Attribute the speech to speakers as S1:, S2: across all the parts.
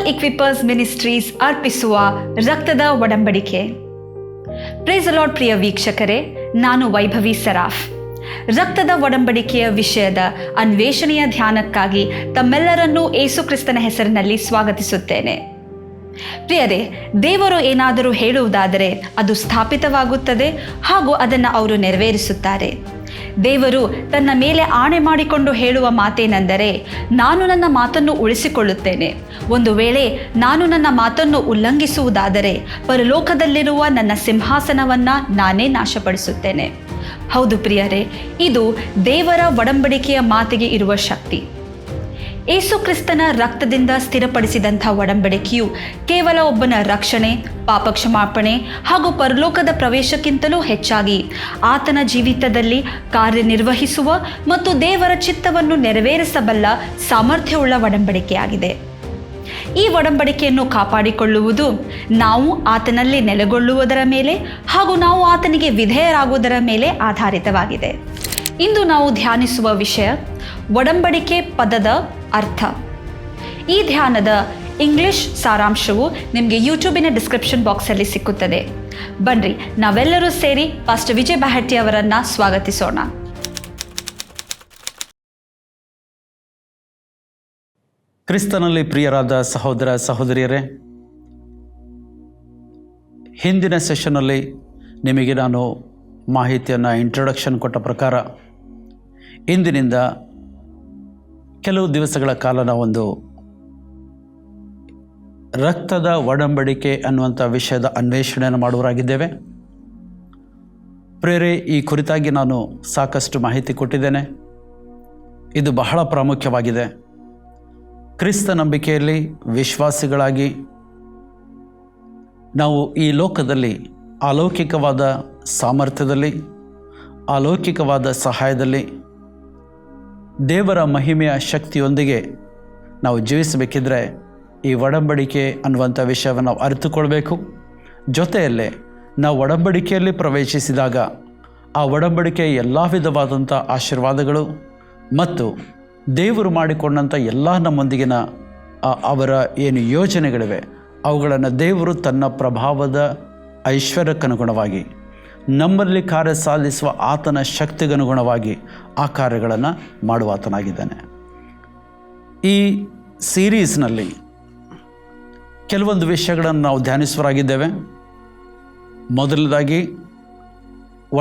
S1: All ಇಕ್ವಿಪರ್ಸ್ ministries ಅರ್ಪಿಸುವ ರಕ್ತದ ಒಡಂಬಡಿಕೆ. Price the lord. ಪ್ರಿಯ ವೀಕ್ಷಕರೇ, ನಾನು ವೈಭವಿ ಸರಾಫ್. ರಕ್ತದ ಒಡಂಬಡಿಕೆಯ ವಿಷಯದ ಅನ್ವೇಷಣೆಯ ಧ್ಯಾನಕ್ಕಾಗಿ ತಮ್ಮೆಲ್ಲರನ್ನೂ ಯೇಸು ಕ್ರಿಸ್ತನ ಹೆಸರಿನಲ್ಲಿ ಸ್ವಾಗತಿಸುತ್ತೇನೆ. ಪ್ರಿಯರೇ, ದೇವರು ಏನಾದರೂ ಹೇಳುವುದಾದರೆ ಅದು ಸ್ಥಾಪಿತವಾಗುತ್ತದೆ ಹಾಗೂ ಅದನ್ನು ಅವರು ನೆರವೇರಿಸುತ್ತಾರೆ. ದೇವರು ತನ್ನ ಮೇಲೆ ಆಣೆ ಮಾಡಿಕೊಂಡು ಹೇಳುವ ಮಾತೇನೆಂದರೆ, ನಾನು ನನ್ನ ಮಾತನ್ನು ಉಳಿಸಿಕೊಳ್ಳುತ್ತೇನೆ. ಒಂದು ವೇಳೆ ನಾನು ನನ್ನ ಮಾತನ್ನು ಉಲ್ಲಂಘಿಸುವುದಾದರೆ ಪರಲೋಕದಲ್ಲಿರುವ ನನ್ನ ಸಿಂಹಾಸನವನ್ನು ನಾನೇ ನಾಶಪಡಿಸುತ್ತೇನೆ. ಹೌದು ಪ್ರಿಯರೇ, ಇದು ದೇವರ ಒಡಂಬಡಿಕೆಯ ಮಾತಿಗೆ ಇರುವ ಶಕ್ತಿ. ಯೇಸು ಕ್ರಿಸ್ತನ ರಕ್ತದಿಂದ ಸ್ಥಿರಪಡಿಸಿದಂಥ ಒಡಂಬಡಿಕೆಯು ಕೇವಲ ಒಬ್ಬನ ರಕ್ಷಣೆ, ಪಾಪ ಕ್ಷಮಾಪಣೆ ಹಾಗೂ ಪರಲೋಕದ ಪ್ರವೇಶಕ್ಕಿಂತಲೂ ಹೆಚ್ಚಾಗಿ ಆತನ ಜೀವಿತದಲ್ಲಿ ಕಾರ್ಯನಿರ್ವಹಿಸುವ ಮತ್ತು ದೇವರ ಚಿತ್ತವನ್ನು ನೆರವೇರಿಸಬಲ್ಲ ಸಾಮರ್ಥ್ಯವುಳ್ಳ ಒಡಂಬಡಿಕೆಯಾಗಿದೆ. ಈ ಒಡಂಬಡಿಕೆಯನ್ನು ಕಾಪಾಡಿಕೊಳ್ಳುವುದು ನಾವು ಆತನಲ್ಲಿ ನೆಲೆಗೊಳ್ಳುವುದರ ಮೇಲೆ ಹಾಗೂ ನಾವು ಆತನಿಗೆ ವಿಧೇಯರಾಗುವುದರ ಮೇಲೆ ಆಧಾರಿತವಾಗಿದೆ. ಇಂದು ನಾವು ಧ್ಯಾನಿಸುವ ವಿಷಯ ಒಡಂಬಡಿಕೆ ಪದದ ಅರ್ಥ. ಈ ಧ್ಯಾನದ ಇಂಗ್ಲಿಷ್ ಸಾರಾಂಶವು ನಿಮಗೆ ಯೂಟ್ಯೂಬಿನ ಡಿಸ್ಕ್ರಿಪ್ಷನ್ ಬಾಕ್ಸಲ್ಲಿ ಸಿಕ್ಕುತ್ತದೆ. ಬನ್ರಿ, ನಾವೆಲ್ಲರೂ ಸೇರಿ ಪಾಸ್ಟರ್ ವಿಜಯ್ ಬಹಟ್ಟಿ ಅವರನ್ನು ಸ್ವಾಗತಿಸೋಣ.
S2: ಕ್ರಿಸ್ತನಲ್ಲಿ ಪ್ರಿಯರಾದ ಸಹೋದರ ಸಹೋದರಿಯರೇ, ಹಿಂದಿನ ಸೆಷನ್ನಲ್ಲಿ ನಿಮಗೆ ನಾನು ಮಾಹಿತಿಯನ್ನು ಇಂಟ್ರೊಡಕ್ಷನ್ ಕೊಟ್ಟ ಪ್ರಕಾರ ಇಂದಿನಿಂದ ಕೆಲವು ದಿವಸಗಳ ಕಾಲ ನಾವೊಂದು ರಕ್ತದ ಒಡಂಬಡಿಕೆ ಅನ್ನುವಂಥ ವಿಷಯದ ಅನ್ವೇಷಣೆಯನ್ನು ಮಾಡುವರಾಗಿದ್ದೇವೆ. ಪ್ರೇರೆ, ಈ ಕುರಿತಾಗಿ ನಾನು ಸಾಕಷ್ಟು ಮಾಹಿತಿ ಕೊಟ್ಟಿದ್ದೇನೆ. ಇದು ಬಹಳ ಪ್ರಾಮುಖ್ಯವಾಗಿದೆ. ಕ್ರಿಸ್ತ ನಂಬಿಕೆಯಲ್ಲಿ ವಿಶ್ವಾಸಿಗಳಾಗಿ ನಾವು ಈ ಲೋಕದಲ್ಲಿ ಅಲೌಕಿಕವಾದ ಸಾಮರ್ಥ್ಯದಲ್ಲಿ, ಅಲೌಕಿಕವಾದ ಸಹಾಯದಲ್ಲಿ, ದೇವರ ಮಹಿಮೆಯ ಶಕ್ತಿಯೊಂದಿಗೆ ನಾವು ಜೀವಿಸಬೇಕಿದ್ರೆ ಈ ಒಡಂಬಡಿಕೆ ಅನ್ನುವಂಥ ವಿಷಯವನ್ನು ನಾವು ಅರಿತುಕೊಳ್ಬೇಕು. ಜೊತೆಯಲ್ಲೇ ನಾವು ಒಡಂಬಡಿಕೆಯಲ್ಲಿ ಪ್ರವೇಶಿಸಿದಾಗ ಆ ಒಡಂಬಡಿಕೆಯ ಎಲ್ಲ ವಿಧವಾದಂಥ ಆಶೀರ್ವಾದಗಳು ಮತ್ತು ದೇವರು ಮಾಡಿಕೊಂಡಂಥ ಎಲ್ಲ ನಮ್ಮೊಂದಿಗಿನ ಅವರ ಏನು ಯೋಜನೆಗಳಿವೆ ಅವುಗಳನ್ನು ದೇವರು ತನ್ನ ಪ್ರಭಾವದ ಐಶ್ವರ್ಯಕ್ಕನುಗುಣವಾಗಿ ನಮ್ಮಲ್ಲಿ ಕಾರ್ಯ ಸಾಧಿಸುವ ಆತನ ಶಕ್ತಿಗನುಗುಣವಾಗಿ ಆ ಕಾರ್ಯಗಳನ್ನು ಮಾಡುವಾತನಾಗಿದ್ದಾನೆ. ಈ ಸೀರೀಸ್ನಲ್ಲಿ ಕೆಲವೊಂದು ವಿಷಯಗಳನ್ನು ನಾವು ಧ್ಯಾನಿಸುವರಾಗಿದ್ದೇವೆ. ಮೊದಲನೇದಾಗಿ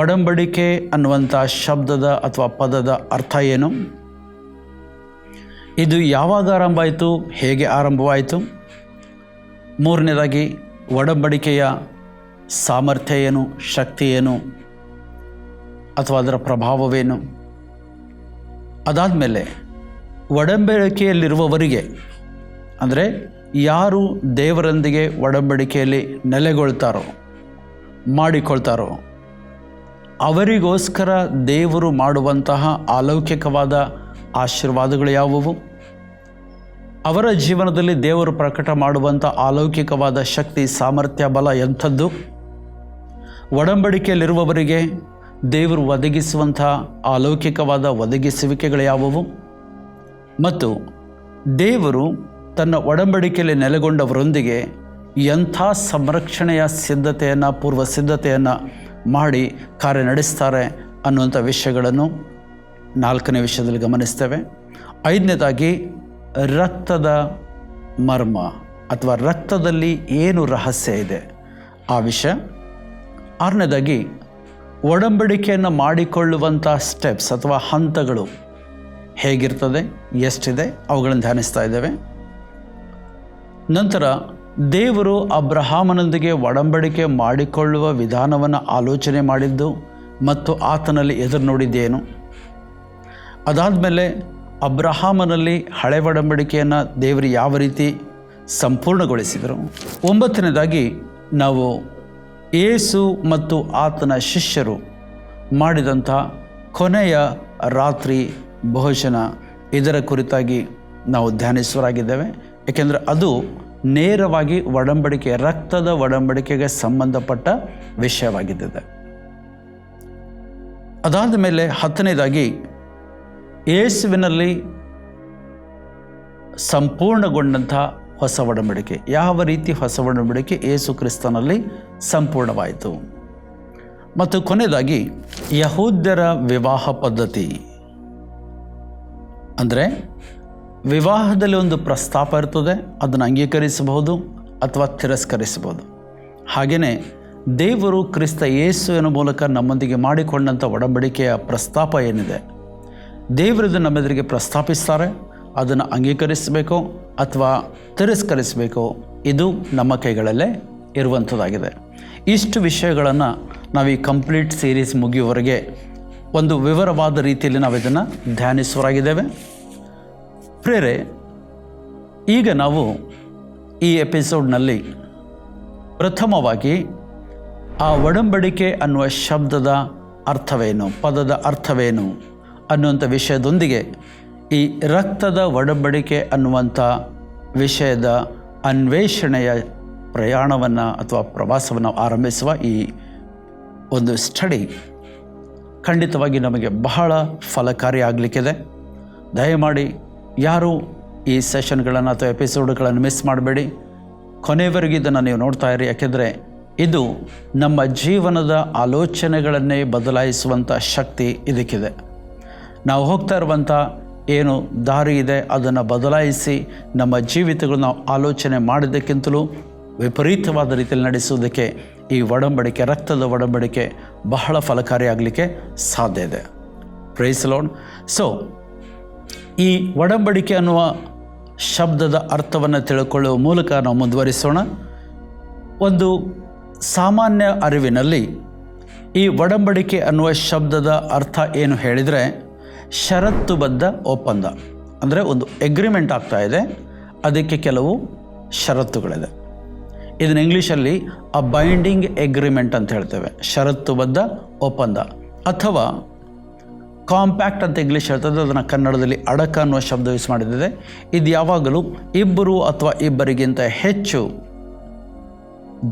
S2: ಒಡಂಬಡಿಕೆ ಅನ್ನುವಂಥ ಶಬ್ದದ ಅಥವಾ ಪದದ ಅರ್ಥ ಏನು, ಇದು ಯಾವಾಗ ಆರಂಭ ಆಯಿತು, ಹೇಗೆ ಆರಂಭವಾಯಿತು. ಮೂರನೇದಾಗಿ ಒಡಂಬಡಿಕೆಯ ಸಾಮರ್ಥ್ಯ ಏನು, ಶಕ್ತಿ ಏನು ಅಥವಾ ಅದರ ಪ್ರಭಾವವೇನು. ಅದಾದಮೇಲೆ ಒಡಂಬಡಿಕೆಯಲ್ಲಿರುವವರಿಗೆ, ಅಂದರೆ ಯಾರು ದೇವರೊಂದಿಗೆ ಒಡಂಬಡಿಕೆಯಲ್ಲಿ ನೆಲೆಗೊಳ್ತಾರೋ, ಮಾಡಿಕೊಳ್ತಾರೋ, ಅವರಿಗೋಸ್ಕರ ದೇವರು ಮಾಡುವಂತಹ ಅಲೌಕಿಕವಾದ ಆಶೀರ್ವಾದಗಳು ಯಾವುವು, ಅವರ ಜೀವನದಲ್ಲಿ ದೇವರು ಪ್ರಕಟ ಮಾಡುವಂಥ ಅಲೌಕಿಕವಾದ ಶಕ್ತಿ, ಸಾಮರ್ಥ್ಯ, ಬಲ ಎಂಥದ್ದು, ಒಡಂಬಡಿಕೆಯಲ್ಲಿರುವವರಿಗೆ ದೇವರು ಒದಗಿಸುವಂಥ ಅಲೌಕಿಕವಾದ ಒದಗಿಸುವಿಕೆಗಳು ಯಾವುವು, ಮತ್ತು ದೇವರು ತನ್ನ ಒಡಂಬಡಿಕೆಯಲ್ಲಿ ನೆಲೆಗೊಂಡವರೊಂದಿಗೆ ಎಂಥ ಸಂರಕ್ಷಣೆಯ ಸಿದ್ಧತೆಯನ್ನು, ಪೂರ್ವ ಸಿದ್ಧತೆಯನ್ನು ಮಾಡಿ ಕಾರ್ಯ ನಡೆಸ್ತಾರೆ ಅನ್ನುವಂಥ ವಿಷಯಗಳನ್ನು 4ನೇ ವಿಷಯದಲ್ಲಿ ಗಮನಿಸ್ತೇವೆ. 5ನೇದಾಗಿ ರಕ್ತದ ಮರ್ಮ ಅಥವಾ ರಕ್ತದಲ್ಲಿ ಏನು ರಹಸ್ಯ ಇದೆ ಆ ವಿಷಯ. 6ನೇದಾಗಿ ಒಡಂಬಡಿಕೆಯನ್ನು ಮಾಡಿಕೊಳ್ಳುವಂಥ ಸ್ಟೆಪ್ಸ್ ಅಥವಾ ಹಂತಗಳು ಹೇಗಿರ್ತದೆ, ಎಷ್ಟಿದೆ, ಅವುಗಳನ್ನು ಧ್ಯಾನಿಸ್ತಾ ಇದ್ದೇವೆ. ನಂತರ ದೇವರು ಅಬ್ರಹಾಮನೊಂದಿಗೆ ಒಡಂಬಡಿಕೆ ಮಾಡಿಕೊಳ್ಳುವ ವಿಧಾನವನ್ನು ಆಲೋಚನೆ ಮಾಡಿದ್ದು ಮತ್ತು ಆತನಲ್ಲಿ ಎದುರು ನೋಡಿದ್ದೇನು. ಅದಾದಮೇಲೆ ಅಬ್ರಹಾಮನಲ್ಲಿ ಹಳೆ ಒಡಂಬಡಿಕೆಯನ್ನು ದೇವರು ಯಾವ ರೀತಿ ಸಂಪೂರ್ಣಗೊಳಿಸಿದರು. 9ನೇದಾಗಿ ನಾವು ಯೇಸು ಮತ್ತು ಆತನ ಶಿಷ್ಯರು ಮಾಡಿದಂಥ ಕೊನೆಯ ರಾತ್ರಿ ಭೋಜನ, ಇದರ ಕುರಿತಾಗಿ ನಾವು ಧ್ಯಾನಿಸುವರಾಗಿದ್ದೇವೆ. ಏಕೆಂದರೆ ಅದು ನೇರವಾಗಿ ಒಡಂಬಡಿಕೆ, ರಕ್ತದ ಒಡಂಬಡಿಕೆಗೆ ಸಂಬಂಧಪಟ್ಟ ವಿಷಯವಾಗಿದ್ದಿದೆ. ಅದಾದ ಮೇಲೆ 10ನೇದಾಗಿ ಯೇಸುವಿನಲ್ಲಿ ಸಂಪೂರ್ಣಗೊಂಡಂಥ ಹೊಸ ಒಡಂಬಡಿಕೆ. ಯಾವ ರೀತಿ ಹೊಸ ಒಡಂಬಡಿಕೆ? ಯೇಸು ಕ್ರಿಸ್ತನಲ್ಲಿ ಸಂಪೂರ್ಣವಾಯಿತು. ಮತ್ತು ಕೊನೆಯದಾಗಿ ಯಹೂದ್ಯರ ವಿವಾಹ ಪದ್ಧತಿ, ಅಂದರೆ ವಿವಾಹದಲ್ಲಿ ಒಂದು ಪ್ರಸ್ತಾಪ ಇರ್ತದೆ, ಅದನ್ನು ಅಂಗೀಕರಿಸಬಹುದು ಅಥವಾ ತಿರಸ್ಕರಿಸಬಹುದು. ಹಾಗೆಯೇ ದೇವರು ಕ್ರಿಸ್ತ ಯೇಸುವಿನ ಮೂಲಕ ನಮ್ಮೊಂದಿಗೆ ಮಾಡಿಕೊಂಡಂಥ ಒಡಂಬಡಿಕೆಯ ಪ್ರಸ್ತಾಪ ಏನಿದೆ, ದೇವರದು ನಮ್ಮೆದುರಿಗೆ ಪ್ರಸ್ತಾಪಿಸ್ತಾರೆ, ಅದನ್ನು ಅಂಗೀಕರಿಸಬೇಕು ಅಥವಾ ತಿರಸ್ಕರಿಸಬೇಕು, ಇದು ನಮ್ಮ ಕೈಗಳಲ್ಲೇ ಇರುವಂಥದ್ದಾಗಿದೆ. ಇಷ್ಟು ವಿಷಯಗಳನ್ನು ನಾವು ಈ ಕಂಪ್ಲೀಟ್ ಸೀರೀಸ್ ಮುಗಿಯುವವರೆಗೆ ಒಂದು ವಿವರವಾದ ರೀತಿಯಲ್ಲಿ ನಾವು ಇದನ್ನು ಧ್ಯಾನಿಸುವರಾಗಿದ್ದೇವೆ. ಪ್ರೇರೆ, ಈಗ ನಾವು ಈ ಎಪಿಸೋಡ್ನಲ್ಲಿ ಪ್ರಥಮವಾಗಿ ಆ ಒಡಂಬಡಿಕೆ ಅನ್ನುವ ಶಬ್ದದ ಅರ್ಥವೇನು, ಪದದ ಅರ್ಥವೇನು ಅನ್ನುವಂಥ ವಿಷಯದೊಂದಿಗೆ ಈ ರಕ್ತದ ಒಡಂಬಡಿಕೆ ಅನ್ನುವಂಥ ವಿಷಯದ ಅನ್ವೇಷಣೆಯ ಪ್ರಯಾಣವನ್ನು ಅಥವಾ ಪ್ರವಾಸವನ್ನು ಆರಂಭಿಸುವ ಈ ಒಂದು ಸ್ಟಡಿ ಖಂಡಿತವಾಗಿ ನಮಗೆ ಬಹಳ ಫಲಕಾರಿಯಾಗಲಿಕ್ಕಿದೆ. ದಯಮಾಡಿ ಯಾರೂ ಈ ಸೆಷನ್ಗಳನ್ನು ಅಥವಾ ಎಪಿಸೋಡ್ಗಳನ್ನು ಮಿಸ್ ಮಾಡಬೇಡಿ. ಕೊನೆಯವರೆಗೂ ಇದನ್ನು ನೀವು ನೋಡ್ತಾ ಇರಿ, ಯಾಕೆಂದರೆ ಇದು ನಮ್ಮ ಜೀವನದ ಆಲೋಚನೆಗಳನ್ನೇ ಬದಲಾಯಿಸುವಂಥ ಶಕ್ತಿ ಇದಕ್ಕಿದೆ. ನಾವು ಹೋಗ್ತಾ ಇರುವಂಥ ಏನು ದಾರಿ ಇದೆ ಅದನ್ನು ಬದಲಾಯಿಸಿ ನಮ್ಮ ಜೀವಿತಗಳು ನಾವು ಆಲೋಚನೆ ಮಾಡಿದ್ದಕ್ಕಿಂತಲೂ ವಿಪರೀತವಾದ ರೀತಿಯಲ್ಲಿ ನಡೆಸುವುದಕ್ಕೆ ಈ ಒಡಂಬಡಿಕೆ, ರಕ್ತದ ಒಡಂಬಡಿಕೆ ಬಹಳ ಫಲಕಾರಿಯಾಗಲಿಕ್ಕೆ ಸಾಧ್ಯ ಇದೆ. Price lord. ಸೊ ಈ ಒಡಂಬಡಿಕೆ ಅನ್ನುವ ಶಬ್ದದ ಅರ್ಥವನ್ನು ತಿಳ್ಕೊಳ್ಳುವ ಮೂಲಕ ನಾವು ಮುಂದುವರಿಸೋಣ. ಒಂದು ಸಾಮಾನ್ಯ ಅರಿವಿನಲ್ಲಿ ಈ ಒಡಂಬಡಿಕೆ ಅನ್ನುವ ಶಬ್ದದ ಅರ್ಥ ಏನು ಹೇಳಿದರೆ, ಷರತ್ತುಬದ್ಧ ಒಪ್ಪಂದ. ಅಂದರೆ ಒಂದು ಎಗ್ರಿಮೆಂಟ್ ಆಗ್ತಾ ಇದೆ, ಅದಕ್ಕೆ ಕೆಲವು ಷರತ್ತುಗಳಿದೆ. ಇದನ್ನು ಇಂಗ್ಲೀಷಲ್ಲಿ ಅ ಬೈಂಡಿಂಗ್ ಎಗ್ರಿಮೆಂಟ್ ಅಂತ ಹೇಳ್ತೇವೆ, ಷರತ್ತುಬದ್ಧ ಒಪ್ಪಂದ. ಅಥವಾ ಕಾಂಪ್ಯಾಕ್ಟ್ ಅಂತ ಇಂಗ್ಲೀಷ್ ಹೇಳ್ತದೆ, ಅದನ್ನು ಕನ್ನಡದಲ್ಲಿ ಅಡಕ ಅನ್ನುವ ಶಬ್ದ ಯೂಸ್ ಮಾಡಿದೆ. ಇದು ಯಾವಾಗಲೂ ಇಬ್ಬರು ಅಥವಾ ಇಬ್ಬರಿಗಿಂತ ಹೆಚ್ಚು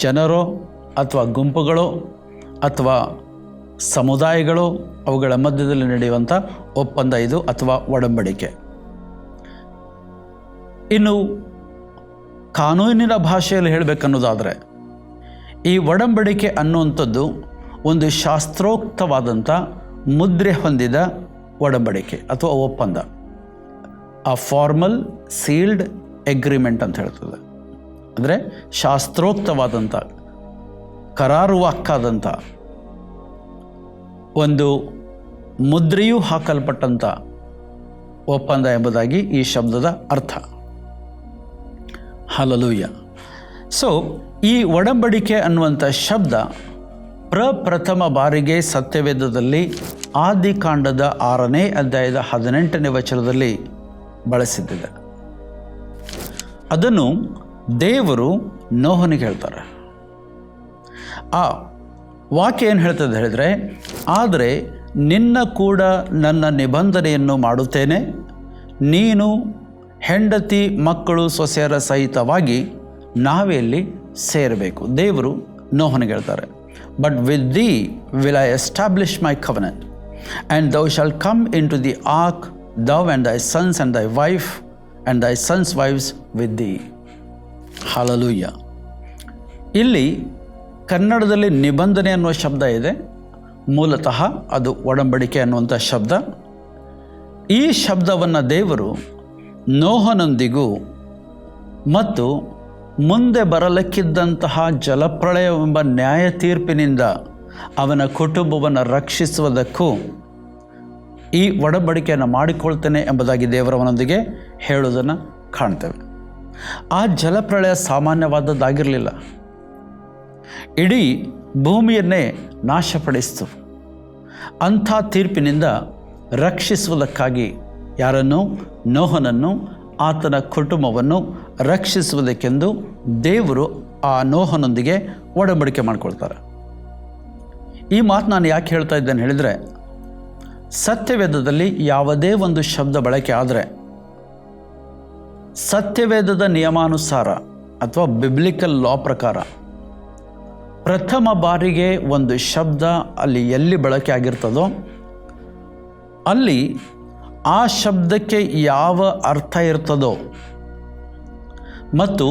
S2: ಜನರೋ ಅಥವಾ ಗುಂಪುಗಳು ಅಥವಾ ಸಮುದಾಯಗಳು ಅವುಗಳ ಮಧ್ಯದಲ್ಲಿ ನಡೆಯುವಂಥ ಒಪ್ಪಂದ ಇದು, ಅಥವಾ ಒಡಂಬಡಿಕೆ. ಇನ್ನು ಕಾನೂನಿನ ಭಾಷೆಯಲ್ಲಿ ಹೇಳಬೇಕನ್ನೋದಾದರೆ, ಈ ಒಡಂಬಡಿಕೆ ಅನ್ನುವಂಥದ್ದು ಒಂದು ಶಾಸ್ತ್ರೋಕ್ತವಾದಂಥ ಮುದ್ರೆ ಹೊಂದಿದ ಒಡಂಬಡಿಕೆ ಅಥವಾ ಒಪ್ಪಂದ. ಆ ಫಾರ್ಮಲ್ ಸೀಲ್ಡ್ ಎಗ್ರಿಮೆಂಟ್ ಅಂತ ಹೇಳ್ತದೆ. ಅಂದರೆ ಶಾಸ್ತ್ರೋಕ್ತವಾದಂಥ, ಕರಾರುವಾಕ್ಕಾದಂಥ, ಒಂದು ಮುದ್ರೆಯೂ ಹಾಕಲ್ಪಟ್ಟಂಥ ಒಪ್ಪಂದ ಎಂಬುದಾಗಿ ಈ ಶಬ್ದದ ಅರ್ಥ. ಹಲ್ಲೆಲೂಯಾ. ಸೊ ಈ ಒಡಂಬಡಿಕೆ ಅನ್ನುವಂಥ ಶಬ್ದ ಪ್ರಪ್ರಥಮ ಬಾರಿಗೆ ಸತ್ಯವೇದದಲ್ಲಿ ಆದಿಕಾಂಡದ 6ನೇ ಅಧ್ಯಾಯದ 18ನೇ ವಚನದಲ್ಲಿ ಬಳಸಿದ್ದಿದೆ. ಅದನ್ನು ದೇವರು ನೋಹನಿಗೆ ಹೇಳ್ತಾರೆ. ಆ ವಾಕ್ಯ ಏನು ಹೇಳ್ತದೆ ಹೇಳಿದರೆ, ಆದರೆ ನಿನ್ನ ಕೂಡ ನನ್ನ ನಿಬಂಧನೆಯನ್ನು ಮಾಡುತ್ತೇನೆ, ನೀನು ಹೆಂಡತಿ ಮಕ್ಕಳು ಸೊಸೆಯರ ಸಹಿತವಾಗಿ ನಾವೆಯಲ್ಲಿ ಸೇರಬೇಕು. ದೇವರು ನೋಹನಿಗೆ ಹೇಳ್ತಾರೆ, but with thee will I establish my covenant, and thou shalt come into the ark, thou and thy sons and thy wife and thy sons' wives with thee. Hallelujah. ಇಲ್ಲಿ ಕನ್ನಡದಲ್ಲಿ ನಿಬಂಧನೆ ಅನ್ನುವ ಶಬ್ದ ಇದೆ. ಮೂಲತಃ ಅದು ಒಡಂಬಡಿಕೆ ಅನ್ನುವಂಥ ಶಬ್ದ. ಈ ಶಬ್ದವನ್ನು ದೇವರು ನೋಹನೊಂದಿಗೂ ಮತ್ತು ಮುಂದೆ ಬರಲಿಕ್ಕಿದ್ದಂತಹ ಜಲಪ್ರಳಯವೆಂಬ ನ್ಯಾಯ ತೀರ್ಪಿನಿಂದ ಅವನ ಕುಟುಂಬವನ್ನು ರಕ್ಷಿಸುವುದಕ್ಕೂ ಈ ಒಡಂಬಡಿಕೆಯನ್ನು ಮಾಡಿಕೊಳ್ತೇನೆ ಎಂಬುದಾಗಿ ದೇವರವನೊಂದಿಗೆ ಹೇಳುವುದನ್ನು ಕಾಣ್ತೇವೆ. ಆ ಜಲಪ್ರಳಯ ಸಾಮಾನ್ಯವಾದದ್ದಾಗಿರಲಿಲ್ಲ, ಇಡೀ ಭೂಮಿಯನ್ನೇ ನಾಶಪಡಿಸಿತು. ಅಂಥ ತೀರ್ಪಿನಿಂದ ರಕ್ಷಿಸುವುದಕ್ಕಾಗಿ ಯಾರನ್ನು? ನೋಹನನ್ನು, ಆತನ ಕುಟುಂಬವನ್ನು ರಕ್ಷಿಸುವುದಕ್ಕೆಂದು ದೇವರು ಆ ನೋಹನೊಂದಿಗೆ ಒಡಂಬಡಿಕೆ ಮಾಡಿಕೊಳ್ತಾರೆ. ಈ ಮಾತು ನಾನು ಯಾಕೆ ಹೇಳ್ತಾ ಇದ್ದೇನೆ ಹೇಳಿದರೆ, ಸತ್ಯವೇದದಲ್ಲಿ ಯಾವುದೇ ಒಂದು ಶಬ್ದ ಬಳಕೆ ಆದರೆ ಸತ್ಯವೇದದ ನಿಯಮಾನುಸಾರ ಅಥವಾ ಬಿಬ್ಲಿಕಲ್ ಲಾ ಪ್ರಕಾರ ಪ್ರಥಮ ಬಾರಿಗೆ ಒಂದು ಶಬ್ದ ಅಲ್ಲಿ ಎಲ್ಲಿ ಬಳಕೆ ಆಗಿರ್ತದೋ ಅಲ್ಲಿ ಆ ಶಬ್ದಕ್ಕೆ ಯಾವ ಅರ್ಥ ಇರ್ತದೋ ಮತ್ತು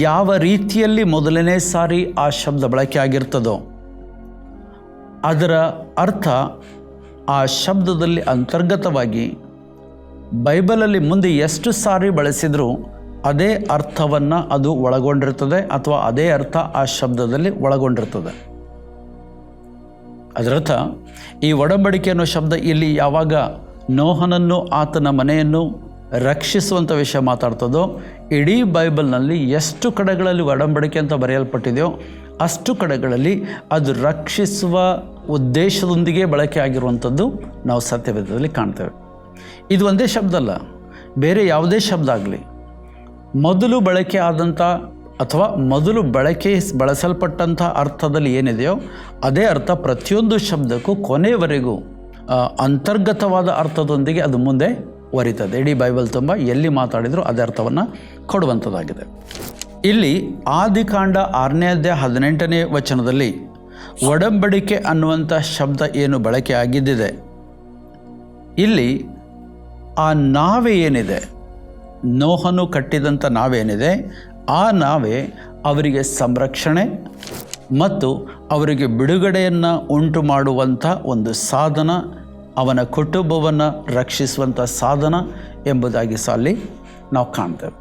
S2: ಯಾವ ರೀತಿಯಲ್ಲಿ ಮೊದಲನೇ ಸಾರಿ ಆ ಶಬ್ದ ಬಳಕೆ ಆಗಿರ್ತದೋ ಅದರ ಅರ್ಥ ಆ ಶಬ್ದದಲ್ಲಿ ಅಂತರ್ಗತವಾಗಿ ಬೈಬಲಲ್ಲಿ ಮುಂದೆ ಎಷ್ಟು ಸಾರಿ ಬಳಸಿದರೂ ಅದೇ ಅರ್ಥವನ್ನು ಅದು ಒಳಗೊಂಡಿರ್ತದೆ ಅಥವಾ ಅದೇ ಅರ್ಥ ಆ ಶಬ್ದದಲ್ಲಿ ಒಳಗೊಂಡಿರ್ತದೆ. ಅದರರ್ಥ ಈ ಒಡಂಬಡಿಕೆ ಅನ್ನೋ ಶಬ್ದ ಇಲ್ಲಿ ಯಾವಾಗ ನೋಹನನ್ನು ಆತನ ಮನೆಯನ್ನು ರಕ್ಷಿಸುವಂಥ ವಿಷಯ ಮಾತಾಡ್ತದೋ, ಇಡೀ ಬೈಬಲ್ನಲ್ಲಿ ಎಷ್ಟು ಕಡೆಗಳಲ್ಲಿ ಒಡಂಬಡಿಕೆ ಅಂತ ಬರೆಯಲ್ಪಟ್ಟಿದೆಯೋ ಅಷ್ಟು ಕಡೆಗಳಲ್ಲಿ ಅದು ರಕ್ಷಿಸುವ ಉದ್ದೇಶದೊಂದಿಗೆ ಬಳಕೆ ಆಗಿರುವಂಥದ್ದು ನಾವು ಸತ್ಯವೇದದಲ್ಲಿ ಕಾಣ್ತೇವೆ. ಇದು ಒಂದೇ ಶಬ್ದ ಅಲ್ಲ, ಬೇರೆ ಯಾವುದೇ ಶಬ್ದ ಆಗಲಿ ಮೊದಲು ಬಳಕೆ ಆದಂಥ ಅಥವಾ ಮೊದಲು ಬಳಸಲ್ಪಟ್ಟಂಥ ಅರ್ಥದಲ್ಲಿ ಏನಿದೆಯೋ ಅದೇ ಅರ್ಥ ಪ್ರತಿಯೊಂದು ಶಬ್ದಕ್ಕೂ ಕೊನೆಯವರೆಗೂ ಅಂತರ್ಗತವಾದ ಅರ್ಥದೊಂದಿಗೆ ಅದು ಮುಂದೆ ಒರಿತದೆ. ಇಡೀ ಬೈಬಲ್ ತುಂಬ ಎಲ್ಲಿ ಮಾತಾಡಿದರೂ ಅದೇ ಅರ್ಥವನ್ನು ಕೊಡುವಂಥದ್ದಾಗಿದೆ. ಇಲ್ಲಿ ಆದಿಕಾಂಡ 6ನೇ ಅಧ್ಯಾಯ 18ನೇ ವಚನದಲ್ಲಿ ಒಡಂಬಡಿಕೆ ಅನ್ನುವಂಥ ಶಬ್ದ ಏನು ಬಳಕೆ ಆಗಿದ್ದಿದೆ, ಇಲ್ಲಿ ಆ ನಾವೆ ಏನಿದೆ, ನೋಹನು ಕಟ್ಟಿದಂಥ ನಾವೇನಿದೆ, ಆ ನಾವೇ ಅವರಿಗೆ ಸಂರಕ್ಷಣೆ ಮತ್ತು ಅವರಿಗೆ ಬಿಡುಗಡೆಯನ್ನು ಉಂಟು ಮಾಡುವಂಥ ಒಂದು ಸಾಧನ, ಅವನ ಕುಟುಂಬವನ್ನು ರಕ್ಷಿಸುವಂಥ ಸಾಧನ ಎಂಬುದಾಗಿ ಸಹ ಅಲ್ಲಿ ನಾವು ಕಾಣ್ತೇವೆ.